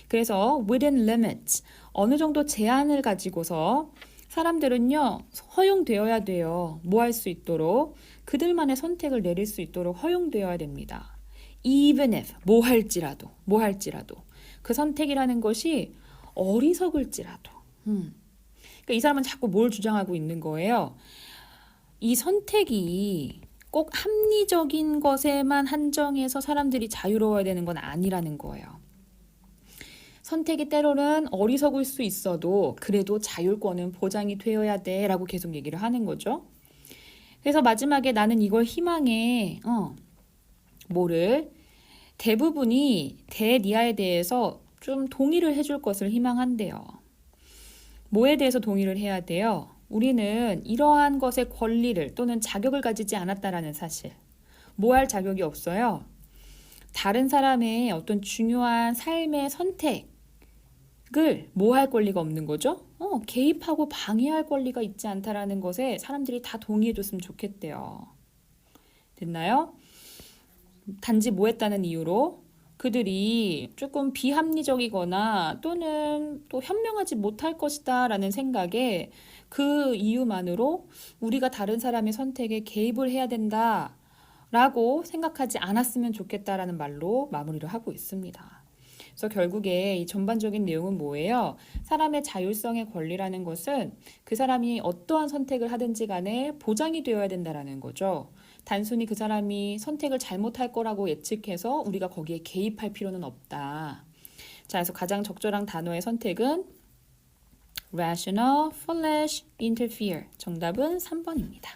그래서 within limits, 어느 정도 제한을 가지고서 사람들은요, 허용되어야 돼요. 뭐 할 수 있도록, 그들만의 선택을 내릴 수 있도록 허용되어야 됩니다. even if, 뭐 할지라도. 그 선택이라는 것이 어리석을지라도. 그러니까 이 사람은 자꾸 뭘 주장하고 있는 거예요. 이 선택이 꼭 합리적인 것에만 한정해서 사람들이 자유로워야 되는 건 아니라는 거예요. 선택이 때로는 어리석을 수 있어도 그래도 자율권은 보장이 되어야 돼 라고 계속 얘기를 하는 거죠. 그래서 마지막에 나는 이걸 희망해. 뭐를? 대부분이 대니아에 대해서 좀 동의를 해줄 것을 희망한대요. 뭐에 대해서 동의를 해야 돼요? 우리는 이러한 것의 권리를 또는 자격을 가지지 않았다라는 사실. 뭐 할 자격이 없어요? 다른 사람의 어떤 중요한 삶의 선택을 뭐 할 권리가 없는 거죠? 개입하고 방해할 권리가 있지 않다라는 것에 사람들이 다 동의해줬으면 좋겠대요. 됐나요? 단지 뭐 했다는 이유로 그들이 조금 비합리적이거나 또는 또 현명하지 못할 것이다 라는 생각에 그 이유만으로 우리가 다른 사람의 선택에 개입을 해야 된다 라고 생각하지 않았으면 좋겠다라는 말로 마무리를 하고 있습니다. 그래서 결국에 이 전반적인 내용은 뭐예요? 사람의 자율성의 권리라는 것은 그 사람이 어떠한 선택을 하든지 간에 보장이 되어야 된다라는 거죠. 단순히 그 사람이 선택을 잘못할 거라고 예측해서 우리가 거기에 개입할 필요는 없다. 자, 그래서 가장 적절한 단어의 선택은 rational, foolish, interfere. 정답은 3번입니다.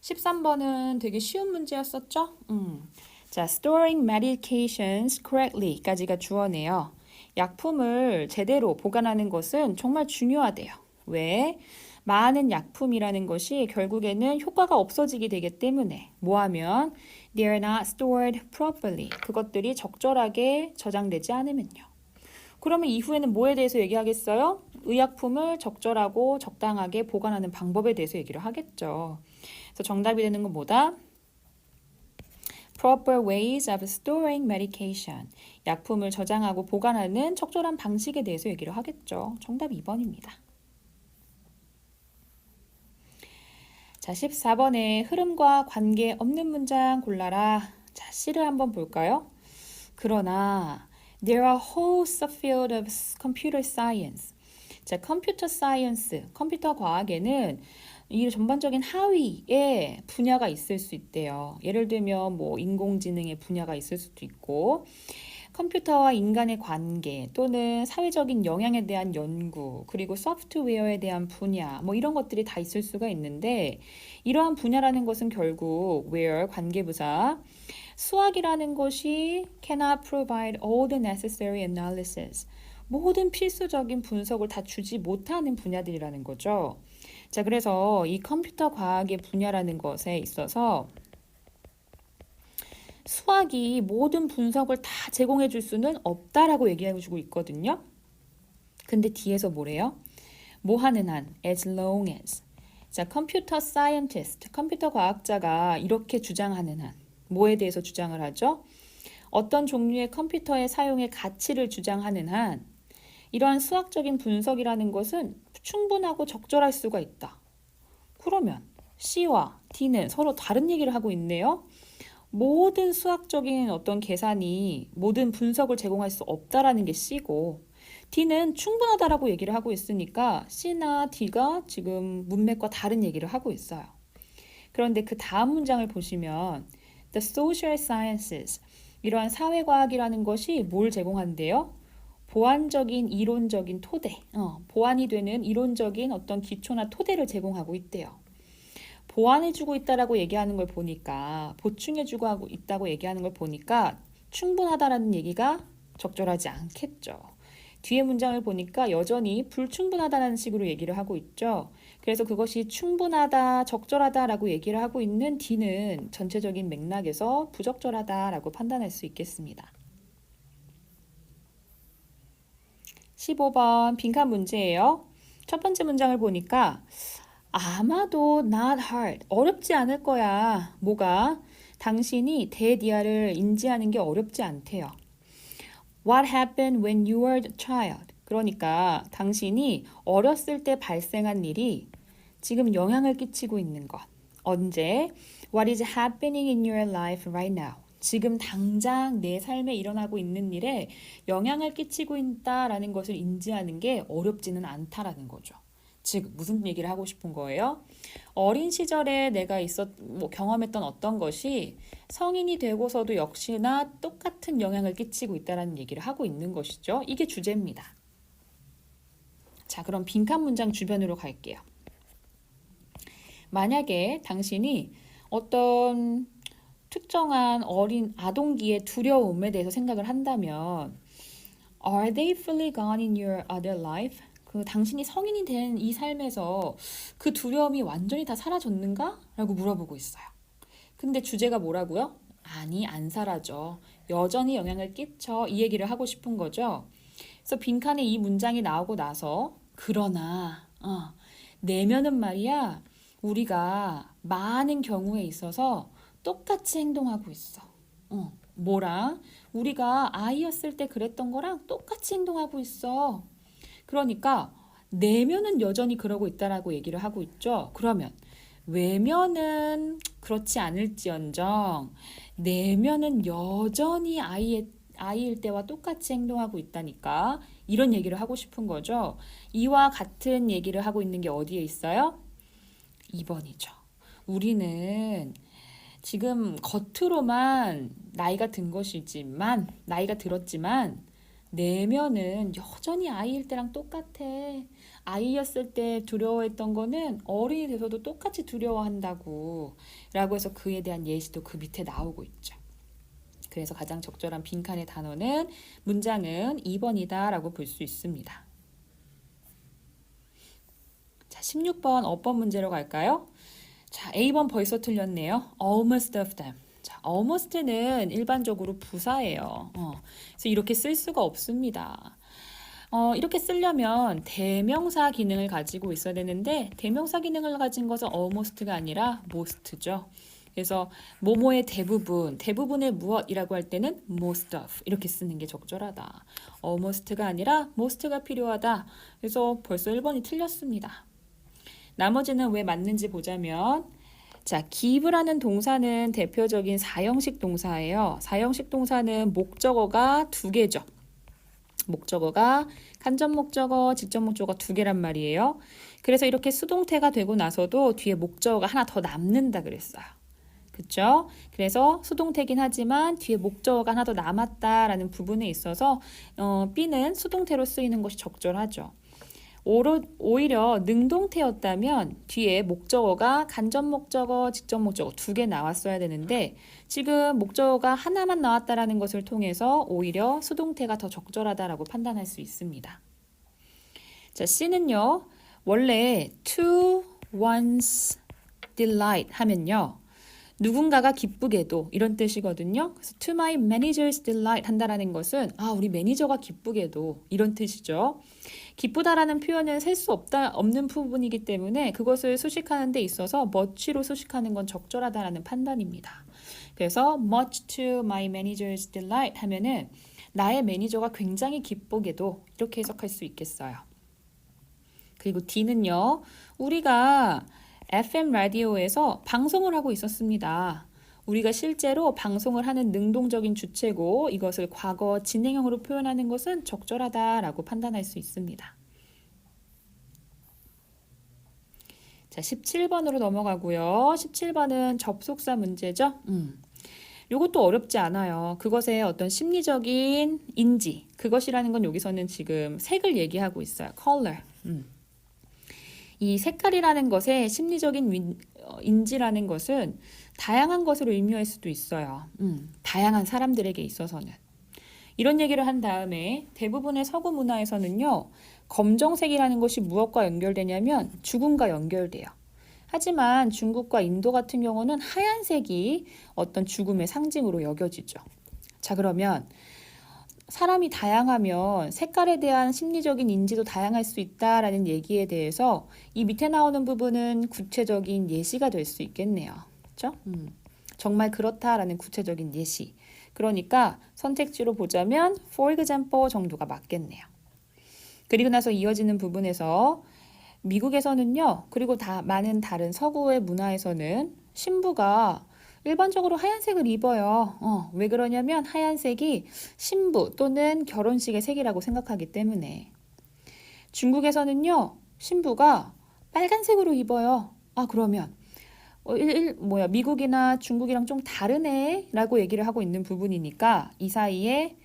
13번은 되게 쉬운 문제였었죠? 자, storing medications correctly까지가 주어네요. 약품을 제대로 보관하는 것은 정말 중요하대요. 왜? 많은 약품이라는 것이 결국에는 효과가 없어지게 되기 때문에 뭐하면 they are not stored properly. 그것들이 적절하게 저장되지 않으면요. 그러면 이후에는 뭐에 대해서 얘기하겠어요? 의약품을 적절하고 적당하게 보관하는 방법에 대해서 얘기를 하겠죠. 그래서 정답이 되는 건 뭐다? Proper ways of storing medication. 약품을 저장하고 보관하는 적절한 방식에 대해서 얘기를 하겠죠. 정답 2번입니다. 자, 14번에 흐름과 관계없는 문장 골라라. 자, C를 한번 볼까요? 그러나 there are whole subfield of computer science. 자, 컴퓨터 사이언스, 컴퓨터 과학에는 이 전반적인 하위의 분야가 있을 수 있대요. 예를 들면 뭐 인공지능의 분야가 있을 수도 있고 컴퓨터와 인간의 관계 또는 사회적인 영향에 대한 연구 그리고 소프트웨어에 대한 분야 뭐 이런 것들이 다 있을 수가 있는데 이러한 분야라는 것은 결국 where 관계부사 수학이라는 것이 cannot provide all the necessary analysis 모든 필수적인 분석을 다 주지 못하는 분야들이라는 거죠. 자, 그래서 이 컴퓨터 과학의 분야라는 것에 있어서 수학이 모든 분석을 다 제공해 줄 수는 없다라고 얘기해 주고 있거든요. 근데 뒤에서 뭐래요? 뭐 하는 한, as long as. 자, 컴퓨터 사이언티스트, 컴퓨터 과학자가 이렇게 주장하는 한, 뭐에 대해서 주장을 하죠? 어떤 종류의 컴퓨터의 사용의 가치를 주장하는 한, 이러한 수학적인 분석이라는 것은 충분하고 적절할 수가 있다. 그러면 C와 D는 서로 다른 얘기를 하고 있네요. 모든 수학적인 어떤 계산이 모든 분석을 제공할 수 없다라는 게 C고 D는 충분하다라고 얘기를 하고 있으니까 C나 D가 지금 문맥과 다른 얘기를 하고 있어요. 그런데 그 다음 문장을 보시면 The social sciences 이러한 사회과학이라는 것이 뭘 제공한대요? 보완적인 이론적인 토대, 보완이 되는 이론적인 어떤 기초나 토대를 제공하고 있대요. 보완해주고 있다라고 얘기하는 걸 보니까, 보충해주고 있다고 얘기하는 걸 보니까 충분하다라는 얘기가 적절하지 않겠죠. 뒤에 문장을 보니까 여전히 불충분하다는 식으로 얘기를 하고 있죠. 그래서 그것이 충분하다, 적절하다라고 얘기를 하고 있는 D는 전체적인 맥락에서 부적절하다라고 판단할 수 있겠습니다. 15번 빈칸 문제예요. 첫 번째 문장을 보니까 아마도 not hard, 어렵지 않을 거야. 뭐가? 당신이 대디아를 인지하는 게 어렵지 않대요. What happened when you were a child? 그러니까 당신이 어렸을 때 발생한 일이 지금 영향을 끼치고 있는 것. 언제? What is happening in your life right now? 지금 당장 내 삶에 일어나고 있는 일에 영향을 끼치고 있다라는 것을 인지하는 게 어렵지는 않다라는 거죠. 즉 무슨 얘기를 하고 싶은 거예요? 어린 시절에 내가 경험했던 어떤 것이 성인이 되고서도 역시나 똑같은 영향을 끼치고 있다는 얘기를 하고 있는 것이죠. 이게 주제입니다. 자, 그럼 빈칸 문장 주변으로 갈게요. 만약에 당신이 어떤 특정한 어린 아동기의 두려움에 대해서 생각을 한다면 Are they fully gone in your other life? 당신이 성인이 된 이 삶에서 그 두려움이 완전히 다 사라졌는가? 라고 물어보고 있어요. 근데 주제가 뭐라고요? 아니, 안 사라져. 여전히 영향을 끼쳐. 이 얘기를 하고 싶은 거죠. 그래서 빈칸에 이 문장이 나오고 나서 그러나 내면은 말이야 우리가 많은 경우에 있어서 똑같이 행동하고 있어. 뭐랑? 우리가 아이였을 때 그랬던 거랑 똑같이 행동하고 있어. 그러니까 내면은 여전히 그러고 있다라고 얘기를 하고 있죠. 그러면 외면은 그렇지 않을지언정 내면은 여전히 아이일 때와 똑같이 행동하고 있다니까 이런 얘기를 하고 싶은 거죠. 이와 같은 얘기를 하고 있는 게 어디에 있어요? 2번이죠. 우리는 지금 겉으로만 나이가 들었지만 내면은 여전히 아이일 때랑 똑같아. 아이였을 때 두려워했던 거는 어른이 돼서도 똑같이 두려워한다고 라고 해서 그에 대한 예시도 그 밑에 나오고 있죠. 그래서 가장 적절한 빈칸의 단어는 문장은 2번이다 라고 볼 수 있습니다. 자, 16번 어법 문제로 갈까요? 자, A번 벌써 틀렸네요. Almost of them. 자, almost는 일반적으로 부사예요. 그래서 이렇게 쓸 수가 없습니다. 이렇게 쓰려면 대명사 기능을 가지고 있어야 되는데 대명사 기능을 가진 것은 almost가 아니라 most죠. 그래서 뭐뭐의 대부분의 무엇이라고 할 때는 most of 이렇게 쓰는 게 적절하다. almost가 아니라 most가 필요하다. 그래서 벌써 1번이 틀렸습니다. 나머지는 왜 맞는지 보자면 자, give라는 동사는 대표적인 사형식 동사예요. 사형식 동사는 목적어가 2개죠. 목적어가 간접 목적어, 직접 목적어 2개란 말이에요. 그래서 이렇게 수동태가 되고 나서도 뒤에 목적어가 하나 더 남는다 그랬어요. 그쵸? 그래서 수동태긴 하지만 뒤에 목적어가 하나 더 남았다라는 부분에 있어서 B는 수동태로 쓰이는 것이 적절하죠. 오히려 능동태였다면 뒤에 목적어가 간접 목적어, 직접 목적어 2개 나왔어야 되는데 지금 목적어가 하나만 나왔다라는 것을 통해서 오히려 수동태가 더 적절하다라고 판단할 수 있습니다. 자, C는요. 원래 to one's delight 하면요. 누군가가 기쁘게도 이런 뜻이거든요. 그래서 to my manager's delight 한다라는 것은 우리 매니저가 기쁘게도 이런 뜻이죠. 기쁘다라는 표현은 셀 수 없는 부분이기 때문에 그것을 수식하는 데 있어서 much로 수식하는 건 적절하다라는 판단입니다. 그래서 much to my manager's delight 하면은 나의 매니저가 굉장히 기쁘게도 이렇게 해석할 수 있겠어요. 그리고 D는요. 우리가 FM 라디오에서 방송을 하고 있었습니다. 우리가 실제로 방송을 하는 능동적인 주체고 이것을 과거 진행형으로 표현하는 것은 적절하다라고 판단할 수 있습니다. 자, 17번으로 넘어가고요. 17번은 접속사 문제죠. 이것도 어렵지 않아요. 그것의 어떤 심리적인 인지, 그것이라는 건 여기서는 지금 색을 얘기하고 있어요. color. 이 색깔이라는 것의 심리적인 인지라는 것은 다양한 것을 의미할 수도 있어요. 다양한 사람들에게 있어서는. 이런 얘기를 한 다음에 대부분의 서구 문화에서는요, 검정색이라는 것이 무엇과 연결되냐면 죽음과 연결돼요. 하지만 중국과 인도 같은 경우는 하얀색이 어떤 죽음의 상징으로 여겨지죠. 자, 그러면 사람이 다양하면 색깔에 대한 심리적인 인지도 다양할 수 있다라는 얘기에 대해서 이 밑에 나오는 부분은 구체적인 예시가 될 수 있겠네요. 그렇죠? 정말 그렇다라는 구체적인 예시. 그러니까 선택지로 보자면 for example 정도가 맞겠네요. 그리고 나서 이어지는 부분에서 미국에서는요, 그리고 많은 다른 서구의 문화에서는 신부가 일반적으로 하얀색을 입어요. 왜 그러냐면 하얀색이 신부 또는 결혼식의 색이라고 생각하기 때문에. 중국에서는요, 신부가 빨간색으로 입어요. 그러면 미국이나 중국이랑 좀 다르네 라고 얘기를 하고 있는 부분이니까 이 사이에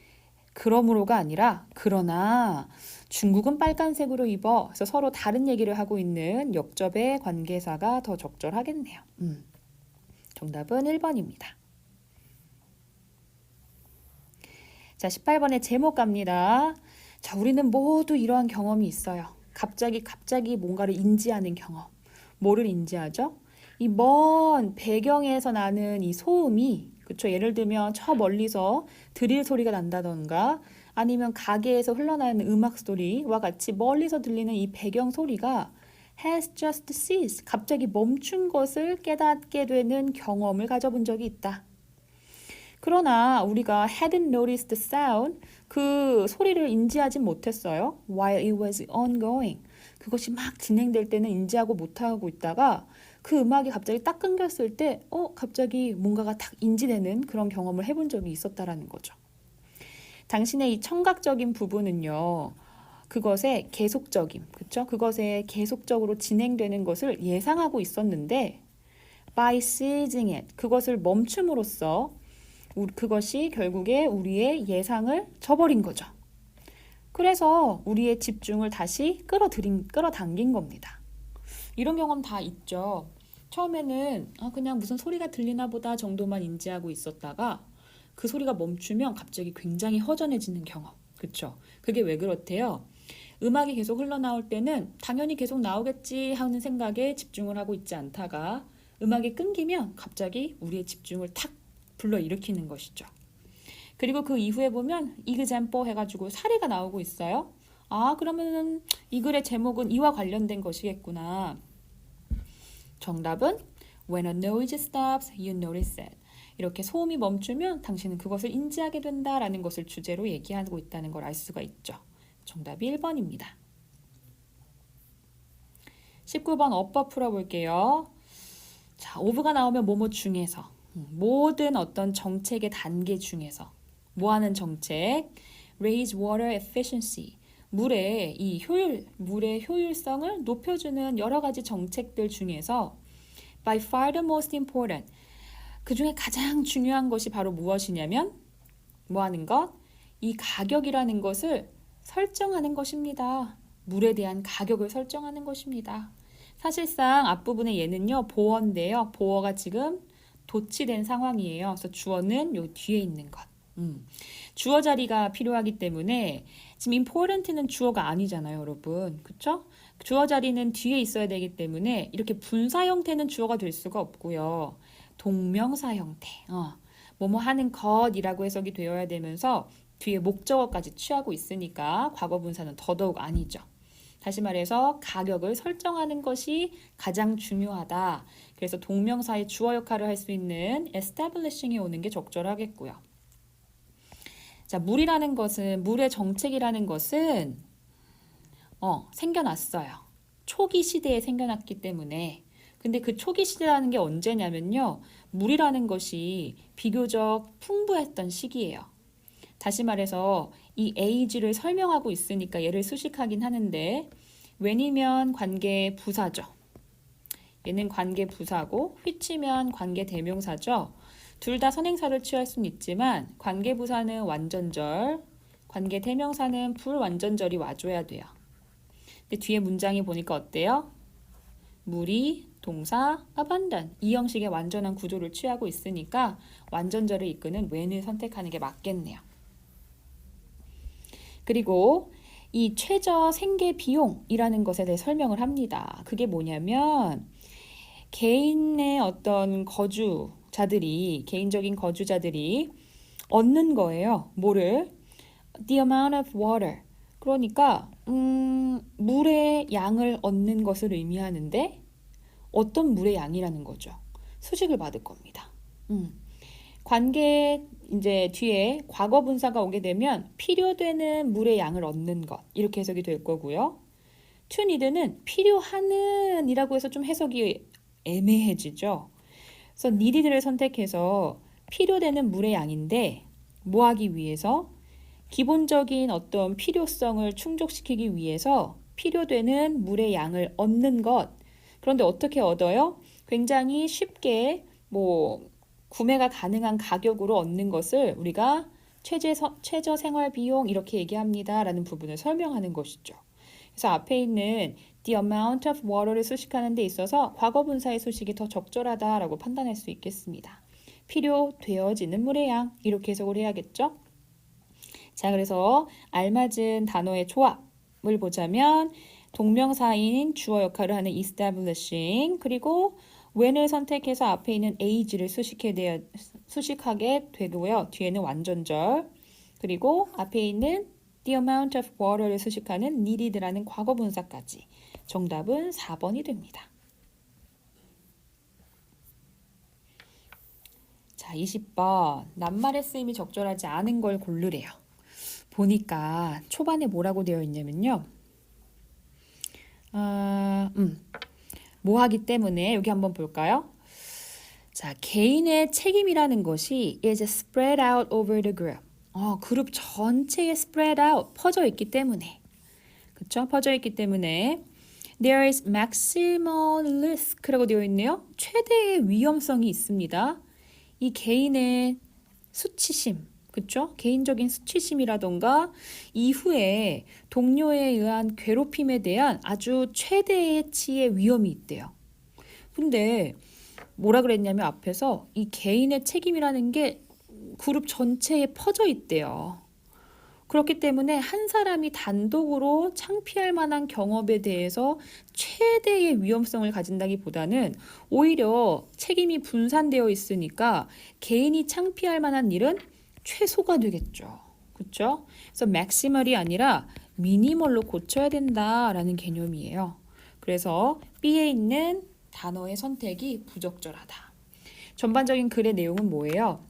그러므로가 아니라 그러나 중국은 빨간색으로 입어. 그래서 서로 다른 얘기를 하고 있는 역접의 관계사가 더 적절하겠네요. 정답은 1번입니다. 자, 18번의 제목 갑니다. 자, 우리는 모두 이러한 경험이 있어요. 갑자기 뭔가를 인지하는 경험. 뭐를 인지하죠? 이 먼 배경에서 나는 이 소음이, 그쵸? 예를 들면 저 멀리서 드릴 소리가 난다던가 아니면 가게에서 흘러나오는 음악 소리와 같이 멀리서 들리는 이 배경 소리가 has just ceased. 갑자기 멈춘 것을 깨닫게 되는 경험을 가져본 적이 있다. 그러나 우리가 hadn't noticed the sound, 그 소리를 인지하지 못했어요. while it was ongoing. 그것이 막 진행될 때는 인지하고 못하고 있다가 그 음악이 갑자기 딱 끊겼을 때 갑자기 뭔가가 딱 인지되는 그런 경험을 해본 적이 있었다라는 거죠. 당신의 이 청각적인 부분은요. 그것의 계속적인, 그쵸? 그것에 계속적으로 진행되는 것을 예상하고 있었는데 by seizing it, 그것을 멈춤으로써 그것이 결국에 우리의 예상을 저버린 거죠. 그래서 우리의 집중을 다시 끌어당긴 겁니다. 이런 경험 다 있죠. 처음에는 그냥 무슨 소리가 들리나 보다 정도만 인지하고 있었다가 그 소리가 멈추면 갑자기 굉장히 허전해지는 경험. 그쵸? 그게 왜 그렇대요? 음악이 계속 흘러나올 때는 당연히 계속 나오겠지 하는 생각에 집중을 하고 있지 않다가 음악이 끊기면 갑자기 우리의 집중을 탁 불러일으키는 것이죠. 그리고 그 이후에 보면 example 해가지고 사례가 나오고 있어요. 그러면은 이 글의 제목은 이와 관련된 것이겠구나. 정답은 When a noise stops, you notice it. 이렇게 소음이 멈추면 당신은 그것을 인지하게 된다라는 것을 주제로 얘기하고 있다는 걸 알 수가 있죠. 정답이 1번입니다. 19번 어법 풀어볼게요. 자, of가 나오면 뭐뭐 중에서, 모든 어떤 정책의 단계 중에서 뭐 하는 정책? Raise water efficiency. 물의 효율성을 높여주는 여러 가지 정책들 중에서 by far the most important. 그 중에 가장 중요한 것이 바로 무엇이냐면 뭐 하는 것? 이 가격이라는 것을 설정하는 것입니다. 물에 대한 가격을 설정하는 것입니다. 사실상 앞부분의 얘는요, 보어인데요. 보어가 지금 도치된 상황이에요. 그래서 주어는 요 뒤에 있는 것. 주어 자리가 필요하기 때문에 지금 important는 주어가 아니잖아요, 여러분. 그쵸? 주어 자리는 뒤에 있어야 되기 때문에 이렇게 분사 형태는 주어가 될 수가 없고요. 동명사 형태. 뭐뭐 하는 것이라고 해석이 되어야 되면서 뒤에 목적어까지 취하고 있으니까 과거 분사는 더더욱 아니죠. 다시 말해서 가격을 설정하는 것이 가장 중요하다. 그래서 동명사의 주어 역할을 할 수 있는 establishing이 오는 게 적절하겠고요. 자, 물의 정책이라는 것은 생겨났어요. 초기 시대에 생겨났기 때문에. 근데 그 초기 시대라는 게 언제냐면요. 물이라는 것이 비교적 풍부했던 시기예요. 다시 말해서 이 age를 설명하고 있으니까 얘를 수식하긴 하는데 when이면 관계 부사죠. 얘는 관계 부사고 which이면 관계 대명사죠. 둘 다 선행사를 취할 수는 있지만 관계부사는 완전절, 관계대명사는 불완전절이 와줘야 돼요. 근데 뒤에 문장이 보니까 어때요? 물이 동사 abundant 이 형식의 완전한 구조를 취하고 있으니까 완전절을 이끄는 when을 선택하는 게 맞겠네요. 그리고 이 최저 생계 비용이라는 것에 대해 설명을 합니다. 그게 뭐냐면 개인의 어떤 거주자들이 개인적인 거주자들이 얻는 거예요. 뭐를? The amount of water. 그러니까 물의 양을 얻는 것을 의미하는데 어떤 물의 양이라는 거죠. 수식을 받을 겁니다. 관계 이제 뒤에 과거 분사가 오게 되면 필요되는 물의 양을 얻는 것 이렇게 해석이 될 거고요. to need는 필요하는 이라고 해서 좀 해석이 애매해지죠. 그래서 need를 선택해서 필요되는 물의 양인데 뭐 하기 위해서? 기본적인 어떤 필요성을 충족시키기 위해서 필요되는 물의 양을 얻는 것. 그런데 어떻게 얻어요? 굉장히 쉽게 구매가 가능한 가격으로 얻는 것을 우리가 최저 생활 비용 이렇게 얘기합니다. 라는 부분을 설명하는 것이죠. 그래서 앞에 있는 the amount of water를 수식하는 데 있어서 과거 분사의 수식이 더 적절하다라고 판단할 수 있겠습니다. 필요되어지는 물의 양 이렇게 해석을 해야겠죠. 자, 그래서 알맞은 단어의 조합을 보자면 동명사인 주어 역할을 하는 establishing 그리고 when을 선택해서 앞에 있는 age를 수식하게 되고요. 뒤에는 완전절 그리고 앞에 있는 the amount of water를 수식하는 needed라는 과거 분사까지 정답은 4번이 됩니다. 자, 20번 낱말의 쓰임이 적절하지 않은 걸 고르래요. 보니까 초반에 뭐라고 되어 있냐면요. 뭐 하기 때문에 여기 한번 볼까요? 자, 개인의 책임이라는 것이 is spread out over the group. 그룹 전체에 spread out, 퍼져 있기 때문에. 그쵸? 퍼져 있기 때문에 there is maximal risk라고 되어 있네요. 최대의 위험성이 있습니다. 이 개인의 수치심, 그쵸? 개인적인 수치심이라던가 이후에 동료에 의한 괴롭힘에 대한 아주 최대치의 위험이 있대요. 근데 뭐라 그랬냐면 앞에서 이 개인의 책임이라는 게 그룹 전체에 퍼져 있대요. 그렇기 때문에 한 사람이 단독으로 창피할 만한 경험에 대해서 최대의 위험성을 가진다기보다는 오히려 책임이 분산되어 있으니까 개인이 창피할 만한 일은 최소가 되겠죠. 그렇죠? 그래서 맥시멀이 아니라 미니멀로 고쳐야 된다라는 개념이에요. 그래서 B에 있는 단어의 선택이 부적절하다. 전반적인 글의 내용은 뭐예요?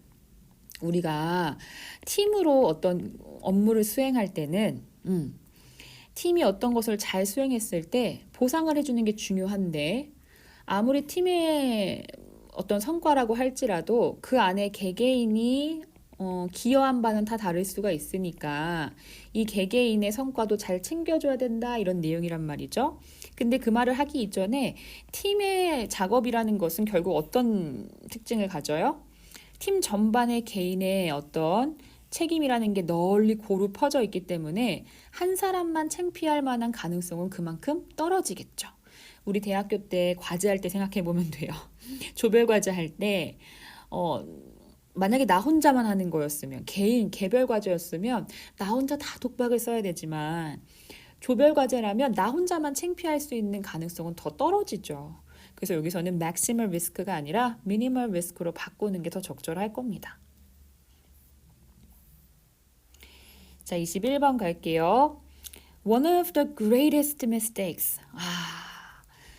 우리가 팀으로 어떤 업무를 수행할 때는 팀이 어떤 것을 잘 수행했을 때 보상을 해주는 게 중요한데 아무리 팀의 어떤 성과라고 할지라도 그 안에 개개인이 기여한 바는 다 다를 수가 있으니까 이 개개인의 성과도 잘 챙겨줘야 된다 이런 내용이란 말이죠. 근데 그 말을 하기 이전에 팀의 작업이라는 것은 결국 어떤 특징을 가져요? 팀 전반의 개인의 어떤 책임이라는 게 널리 고루 퍼져 있기 때문에 한 사람만 창피할 만한 가능성은 그만큼 떨어지겠죠. 우리 대학교 때 과제할 때 생각해 보면 돼요. 조별 과제 할 때 만약에 나 혼자만 하는 거였으면 개별 과제였으면 나 혼자 다 독박을 써야 되지만 조별 과제라면 나 혼자만 창피할 수 있는 가능성은 더 떨어지죠. 그래서 여기서는 maximal risk가 아니라 minimal risk로 바꾸는 게 더 적절할 겁니다. 자, 21번 갈게요. One of the greatest mistakes.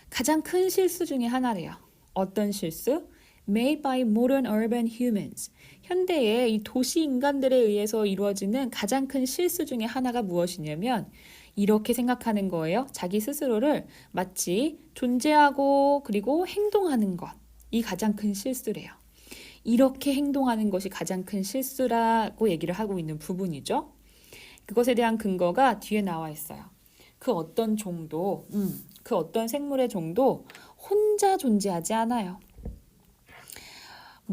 가장 큰 실수 중에 하나래요. 어떤 실수? Made by modern urban humans. 현대의 이 도시 인간들에 의해서 이루어지는 가장 큰 실수 중에 하나가 무엇이냐면 이렇게 생각하는 거예요. 자기 스스로를 마치 존재하고 그리고 행동하는 것. 이 가장 큰 실수래요. 이렇게 행동하는 것이 가장 큰 실수라고 얘기를 하고 있는 부분이죠. 그것에 대한 근거가 뒤에 나와 있어요. 그 어떤 종도, 그 어떤 생물의 종도 혼자 존재하지 않아요.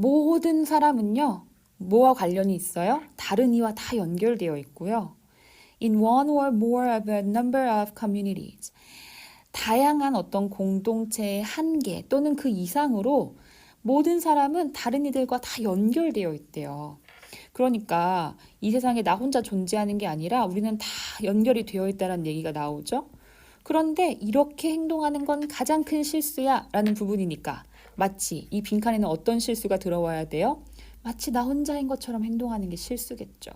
모든 사람은요, 뭐와 관련이 있어요? 다른 이와 다 연결되어 있고요. In one or more of a number of communities. 다양한 어떤 공동체의 한 개 또는 그 이상으로 모든 사람은 다른 이들과 다 연결되어 있대요. 그러니까 이 세상에 나 혼자 존재하는 게 아니라 우리는 다 연결이 되어 있다는 얘기가 나오죠. 그런데 이렇게 행동하는 건 가장 큰 실수야 라는 부분이니까 마치 이 빈칸에는 어떤 실수가 들어와야 돼요? 마치 나 혼자인 것처럼 행동하는 게 실수겠죠.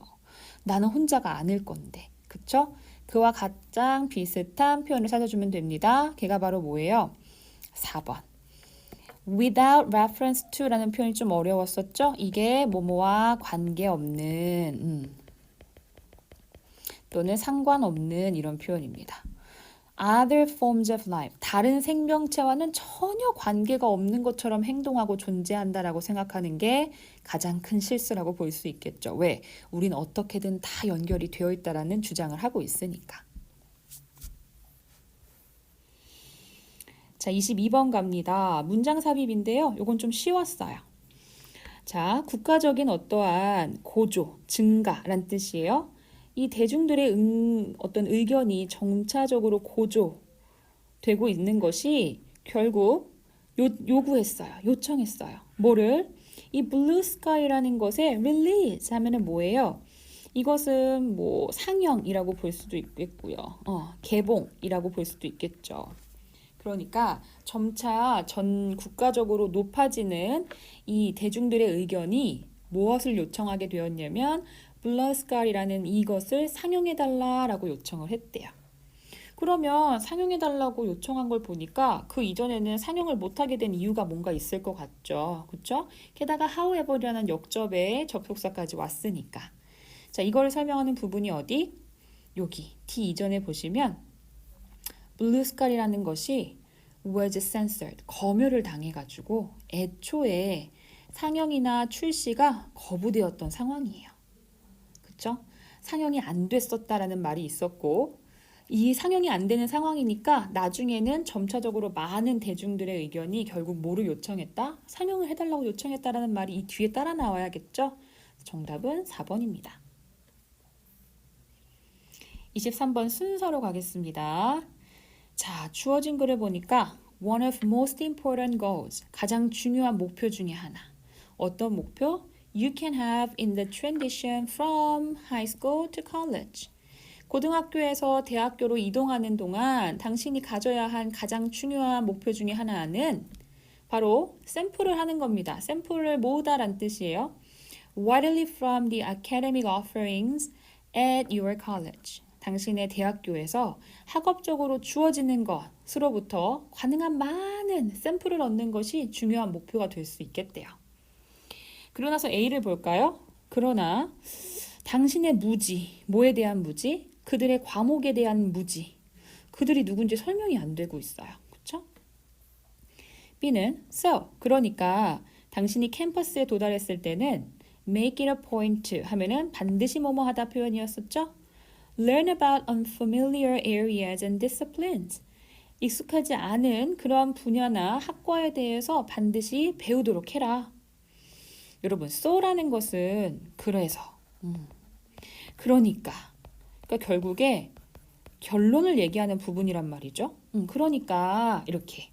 나는 혼자가 아닐 건데. 그쵸? 그와 가장 비슷한 표현을 찾아주면 됩니다. 걔가 바로 뭐예요? 4번. without reference to 라는 표현이 좀 어려웠었죠? 이게 뭐뭐와 관계없는 또는 상관없는 이런 표현입니다. Other forms of life. 다른 생명체와는 전혀 관계가 없는 것처럼 행동하고 존재한다라고 생각하는 게 가장 큰 실수라고 볼 수 있겠죠. 왜? 우린 어떻게든 다 연결이 되어 있다라는 주장을 하고 있으니까. 자, 22번 갑니다. 문장 삽입인데요. 요건 좀 쉬웠어요. 자, 국가적인 어떠한 고조, 증가란 뜻이에요. 이 대중들의 어떤 의견이 점차적으로 고조되고 있는 것이 결국 요구했어요. 요청했어요. 뭐를? 이 blue sky라는 것에 release 하면은 뭐예요? 이것은 뭐 상영이라고 볼 수도 있겠고요. 개봉이라고 볼 수도 있겠죠. 그러니까 점차 전 국가적으로 높아지는 이 대중들의 의견이 무엇을 요청하게 되었냐면 블러스칼이라는 이것을 상영해달라라고 요청을 했대요. 그러면 상영해달라고 요청한 걸 보니까 그 이전에는 상영을 못하게 된 이유가 뭔가 있을 것 같죠. 그렇죠? 게다가 however라는 역접에 접속사까지 왔으니까. 자, 이걸 설명하는 부분이 어디? 여기 D 이전에 보시면 블루스칼이라는 것이 was censored, 검열을 당해가지고 애초에 상영이나 출시가 거부되었던 상황이에요. 그쵸? 상영이 안 됐었다라는 말이 있었고 이 상영이 안 되는 상황이니까 나중에는 점차적으로 많은 대중들의 의견이 결국 뭐를 요청했다? 상영을 해달라고 요청했다라는 말이 이 뒤에 따라 나와야겠죠? 정답은 4번입니다. 23번 순서로 가겠습니다. 자, 주어진 글을 보니까 one of most important goals, 가장 중요한 목표 중에 하나. 어떤 목표? You can have in the transition from high school to college. 고등학교에서 대학교로 이동하는 동안 당신이 가져야 한 가장 중요한 목표 중에 하나는 바로 샘플을 하는 겁니다. 샘플을 모으다란 뜻이에요. Widely from the academic offerings at your college. 당신의 대학교에서 학업적으로 주어지는 것으로부터 가능한 많은 샘플을 얻는 것이 중요한 목표가 될 수 있겠대요. 그러고 나서 A를 볼까요? 그러나 당신의 무지, 뭐에 대한 무지? 그들의 과목에 대한 무지. 그들이 누군지 설명이 안 되고 있어요. 그렇죠? B는 so, 그러니까 당신이 캠퍼스에 도달했을 때는 make it a point to 하면은 반드시 뭐뭐 하다 표현이었었죠? Learn about unfamiliar areas and disciplines. 익숙하지 않은 그러한 분야나 학과에 대해서 반드시 배우도록 해라. 여러분, so라는 것은 그래서, 그러니까 결국에 결론을 얘기하는 부분이란 말이죠. 그러니까 이렇게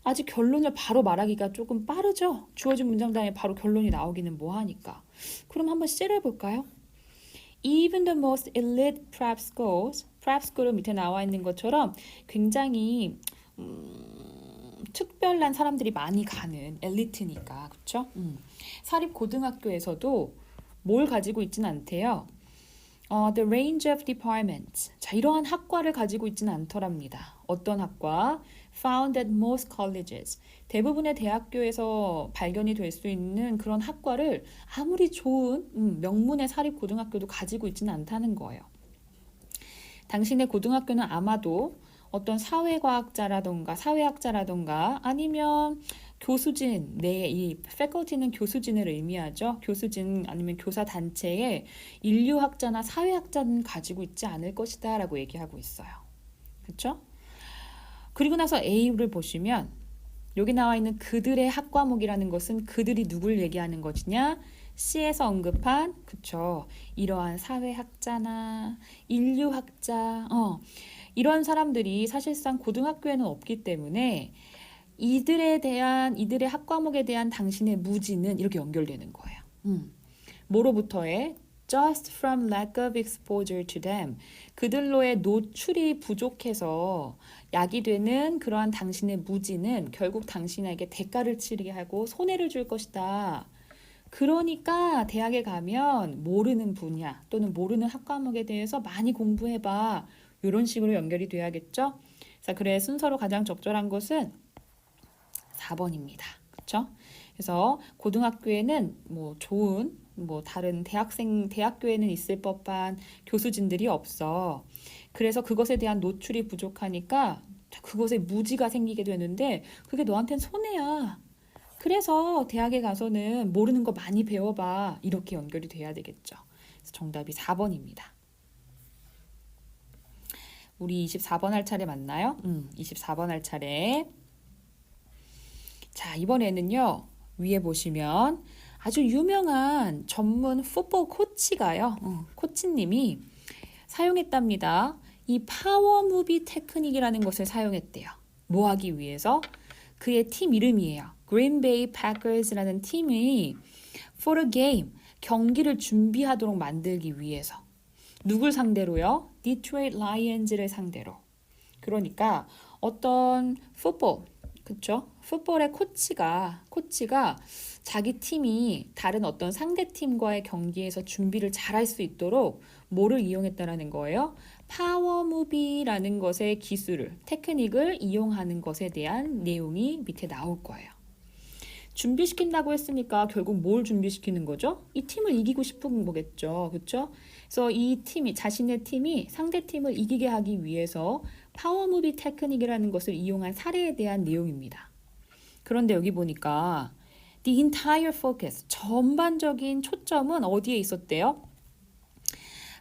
아직 결론을 바로 말하기가 조금 빠르죠. 주어진 문장 다음에 바로 결론이 나오기는 뭐하니까. 그럼 한번 C를 볼까요? Even the most elite prep schools, prep school은 밑에 나와 있는 것처럼 굉장히 특별한 사람들이 많이 가는 엘리트니까, 그렇죠? 사립 고등학교에서도 뭘 가지고 있지는 않대요. The range of departments. 자, 이러한 학과를 가지고 있지는 않더랍니다. 어떤 학과? Found at most colleges. 대부분의 대학교에서 발견이 될 수 있는 그런 학과를 아무리 좋은 명문의 사립 고등학교도 가지고 있지는 않다는 거예요. 당신의 고등학교는 아마도 어떤 사회학자라던가 아니면 교수진, 이 faculty는 교수진을 의미하죠. 교수진 아니면 교사 단체에 인류학자나 사회학자는 가지고 있지 않을 것이다 라고 얘기하고 있어요. 그렇죠? 그리고 나서 A를 보시면 여기 나와 있는 그들의 학과목이라는 것은 그들이 누굴 얘기하는 것이냐? C에서 언급한 그쵸. 이러한 사회학자나 인류학자 이런 사람들이 사실상 고등학교에는 없기 때문에 이들의 학과목에 대한 당신의 무지는 이렇게 연결되는 거예요. 뭐로부터의 just from lack of exposure to them. 그들로의 노출이 부족해서 야기되는 그러한 당신의 무지는 결국 당신에게 대가를 치르게 하고 손해를 줄 것이다. 그러니까 대학에 가면 모르는 분야 또는 모르는 학과목에 대해서 많이 공부해봐. 이런 식으로 연결이 돼야겠죠? 자, 그래 순서로 가장 적절한 것은 4번입니다. 그렇죠? 그래서 고등학교에는 뭐 좋은 다른 대학교에는 있을 법한 교수진들이 없어. 그래서 그것에 대한 노출이 부족하니까 그것에 무지가 생기게 되는데 그게 너한텐 손해야. 그래서 대학에 가서는 모르는 거 많이 배워봐. 이렇게 연결이 돼야 되겠죠. 그래서 정답이 4번입니다. 우리 24번 할 차례 맞나요? 24번 할 차례. 자, 이번에는요. 위에 보시면 아주 유명한 전문 풋볼 코치가요. 코치님이 사용했답니다. 이 파워 무비 테크닉이라는 것을 사용했대요. 뭐 하기 위해서? 그의 팀 이름이에요. 그린베이 패커스라는 팀이 for a game, 경기를 준비하도록 만들기 위해서. 누굴 상대로요? 디트로이트 라이언즈를 상대로. 그러니까 어떤 그쵸? 풋볼의 코치가 자기 팀이 다른 어떤 상대 팀과의 경기에서 준비를 잘할 수 있도록 뭐를 이용했다라는 거예요? 파워 무비라는 것의 기술을, 테크닉을 이용하는 것에 대한 내용이 밑에 나올 거예요. 준비시킨다고 했으니까 결국 뭘 준비시키는 거죠? 이 팀을 이기고 싶은 거겠죠. 그렇죠? 그래서 자신의 팀이 상대 팀을 이기게 하기 위해서 파워 무비 테크닉이라는 것을 이용한 사례에 대한 내용입니다. 그런데 여기 보니까 the entire focus, 전반적인 초점은 어디에 있었대요?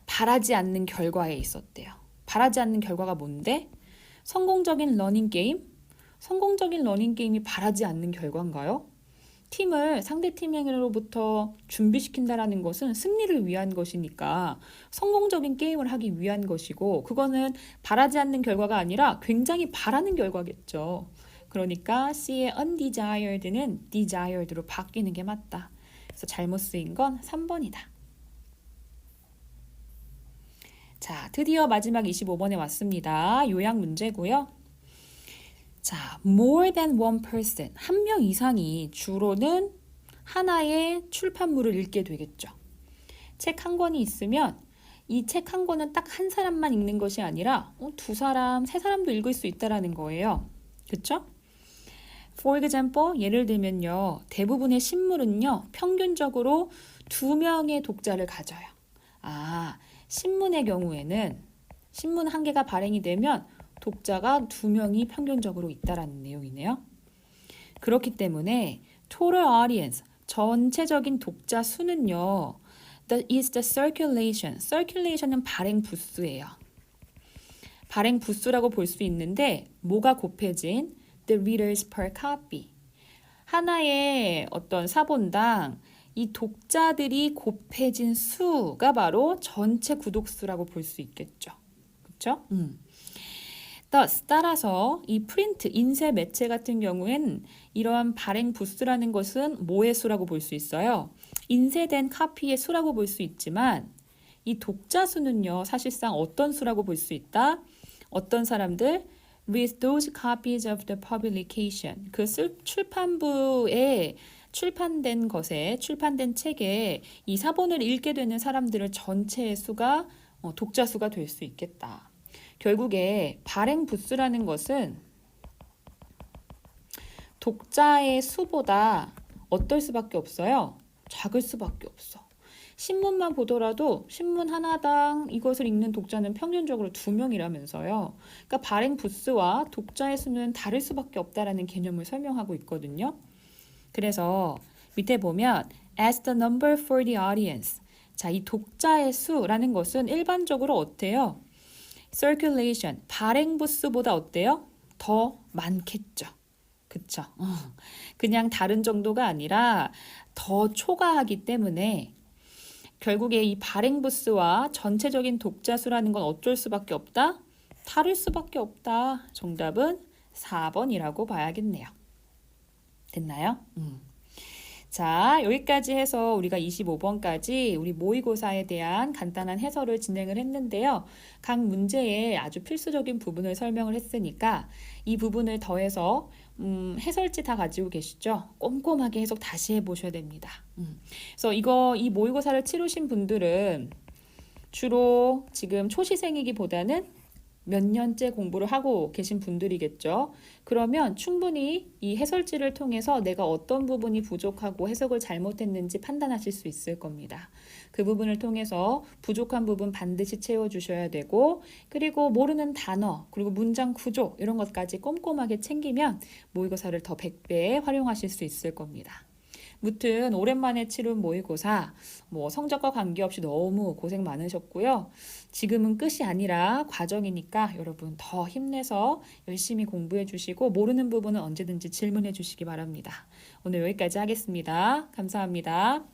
바라지 않는 결과에 있었대요. 바라지 않는 결과가 뭔데? 성공적인 러닝 게임? 성공적인 러닝 게임이 바라지 않는 결과인가요? 팀을 상대 팀으로부터 준비시킨다라는 것은 승리를 위한 것이니까 성공적인 게임을 하기 위한 것이고 그거는 바라지 않는 결과가 아니라 굉장히 바라는 결과겠죠. 그러니까 C의 undesired는 desired로 바뀌는 게 맞다. 그래서 잘못 쓰인 건 3번이다. 자, 드디어 마지막 25번에 왔습니다. 요약 문제고요. 자, more than one person, 한 명 이상이 주로는 하나의 출판물을 읽게 되겠죠. 책 한 권이 있으면 이 책 한 권은 딱 한 사람만 읽는 것이 아니라 두 사람, 세 사람도 읽을 수 있다라는 거예요. 그렇죠? For example, 예를 들면요. 대부분의 신문은요. 평균적으로 2명의 독자를 가져요. 신문의 경우에는 신문 한 개가 발행이 되면 독자가 2명이 평균적으로 있다라는 내용이네요. 그렇기 때문에 total audience, 전체적인 독자 수는요. is the circulation. circulation은 발행 부수예요. 발행 부수라고 볼 수 있는데 뭐가 곱해진? the readers per copy. 하나의 어떤 사본당 이 독자들이 곱해진 수가 바로 전체 구독수라고 볼 수 있겠죠. 그렇죠? 따라서 이 프린트, 인쇄 매체 같은 경우엔 이러한 발행 부수라는 것은 뭐의 수라고 볼 수 있어요? 인쇄된 카피의 수라고 볼 수 있지만 이 독자 수는요. 사실상 어떤 수라고 볼 수 있다? 어떤 사람들? with those copies of the publication. 그 출판부에 출판된 책에 이 사본을 읽게 되는 사람들의 전체의 수가 독자 수가 될 수 있겠다. 결국에 발행 부수라는 것은 독자의 수보다 어떨 수밖에 없어요? 작을 수밖에 없어. 신문만 보더라도 신문 하나당 이것을 읽는 독자는 평균적으로 2명이라면서요. 그러니까 발행 부수와 독자의 수는 다를 수밖에 없다라는 개념을 설명하고 있거든요. 그래서 밑에 보면 as the number for the audience. 자, 이 독자의 수라는 것은 일반적으로 어때요? circulation, 발행 부수보다 어때요? 더 많겠죠. 그쵸? 그냥 다른 정도가 아니라 더 초과하기 때문에 결국에 이 발행 부스와 전체적인 독자 수라는 건 어쩔 수밖에 없다? 다를 수밖에 없다. 정답은 4번이라고 봐야겠네요. 됐나요? 자, 여기까지 해서 우리가 25번까지 우리 모의고사에 대한 간단한 해설을 진행을 했는데요. 각 문제에 아주 필수적인 부분을 설명을 했으니까 이 부분을 더해서 해설지 다 가지고 계시죠? 꼼꼼하게 해석 다시 해보셔야 됩니다. 그래서 이 모의고사를 치르신 분들은 주로 지금 초시생이기보다는 몇 년째 공부를 하고 계신 분들이겠죠. 그러면 충분히 이 해설지를 통해서 내가 어떤 부분이 부족하고 해석을 잘못했는지 판단하실 수 있을 겁니다. 그 부분을 통해서 부족한 부분 반드시 채워주셔야 되고, 그리고 모르는 단어, 그리고 문장 구조 이런 것까지 꼼꼼하게 챙기면 모의고사를 더 100배 활용하실 수 있을 겁니다. 무튼 오랜만에 치른 모의고사 성적과 관계없이 너무 고생 많으셨고요. 지금은 끝이 아니라 과정이니까 여러분 더 힘내서 열심히 공부해 주시고 모르는 부분은 언제든지 질문해 주시기 바랍니다. 오늘 여기까지 하겠습니다. 감사합니다.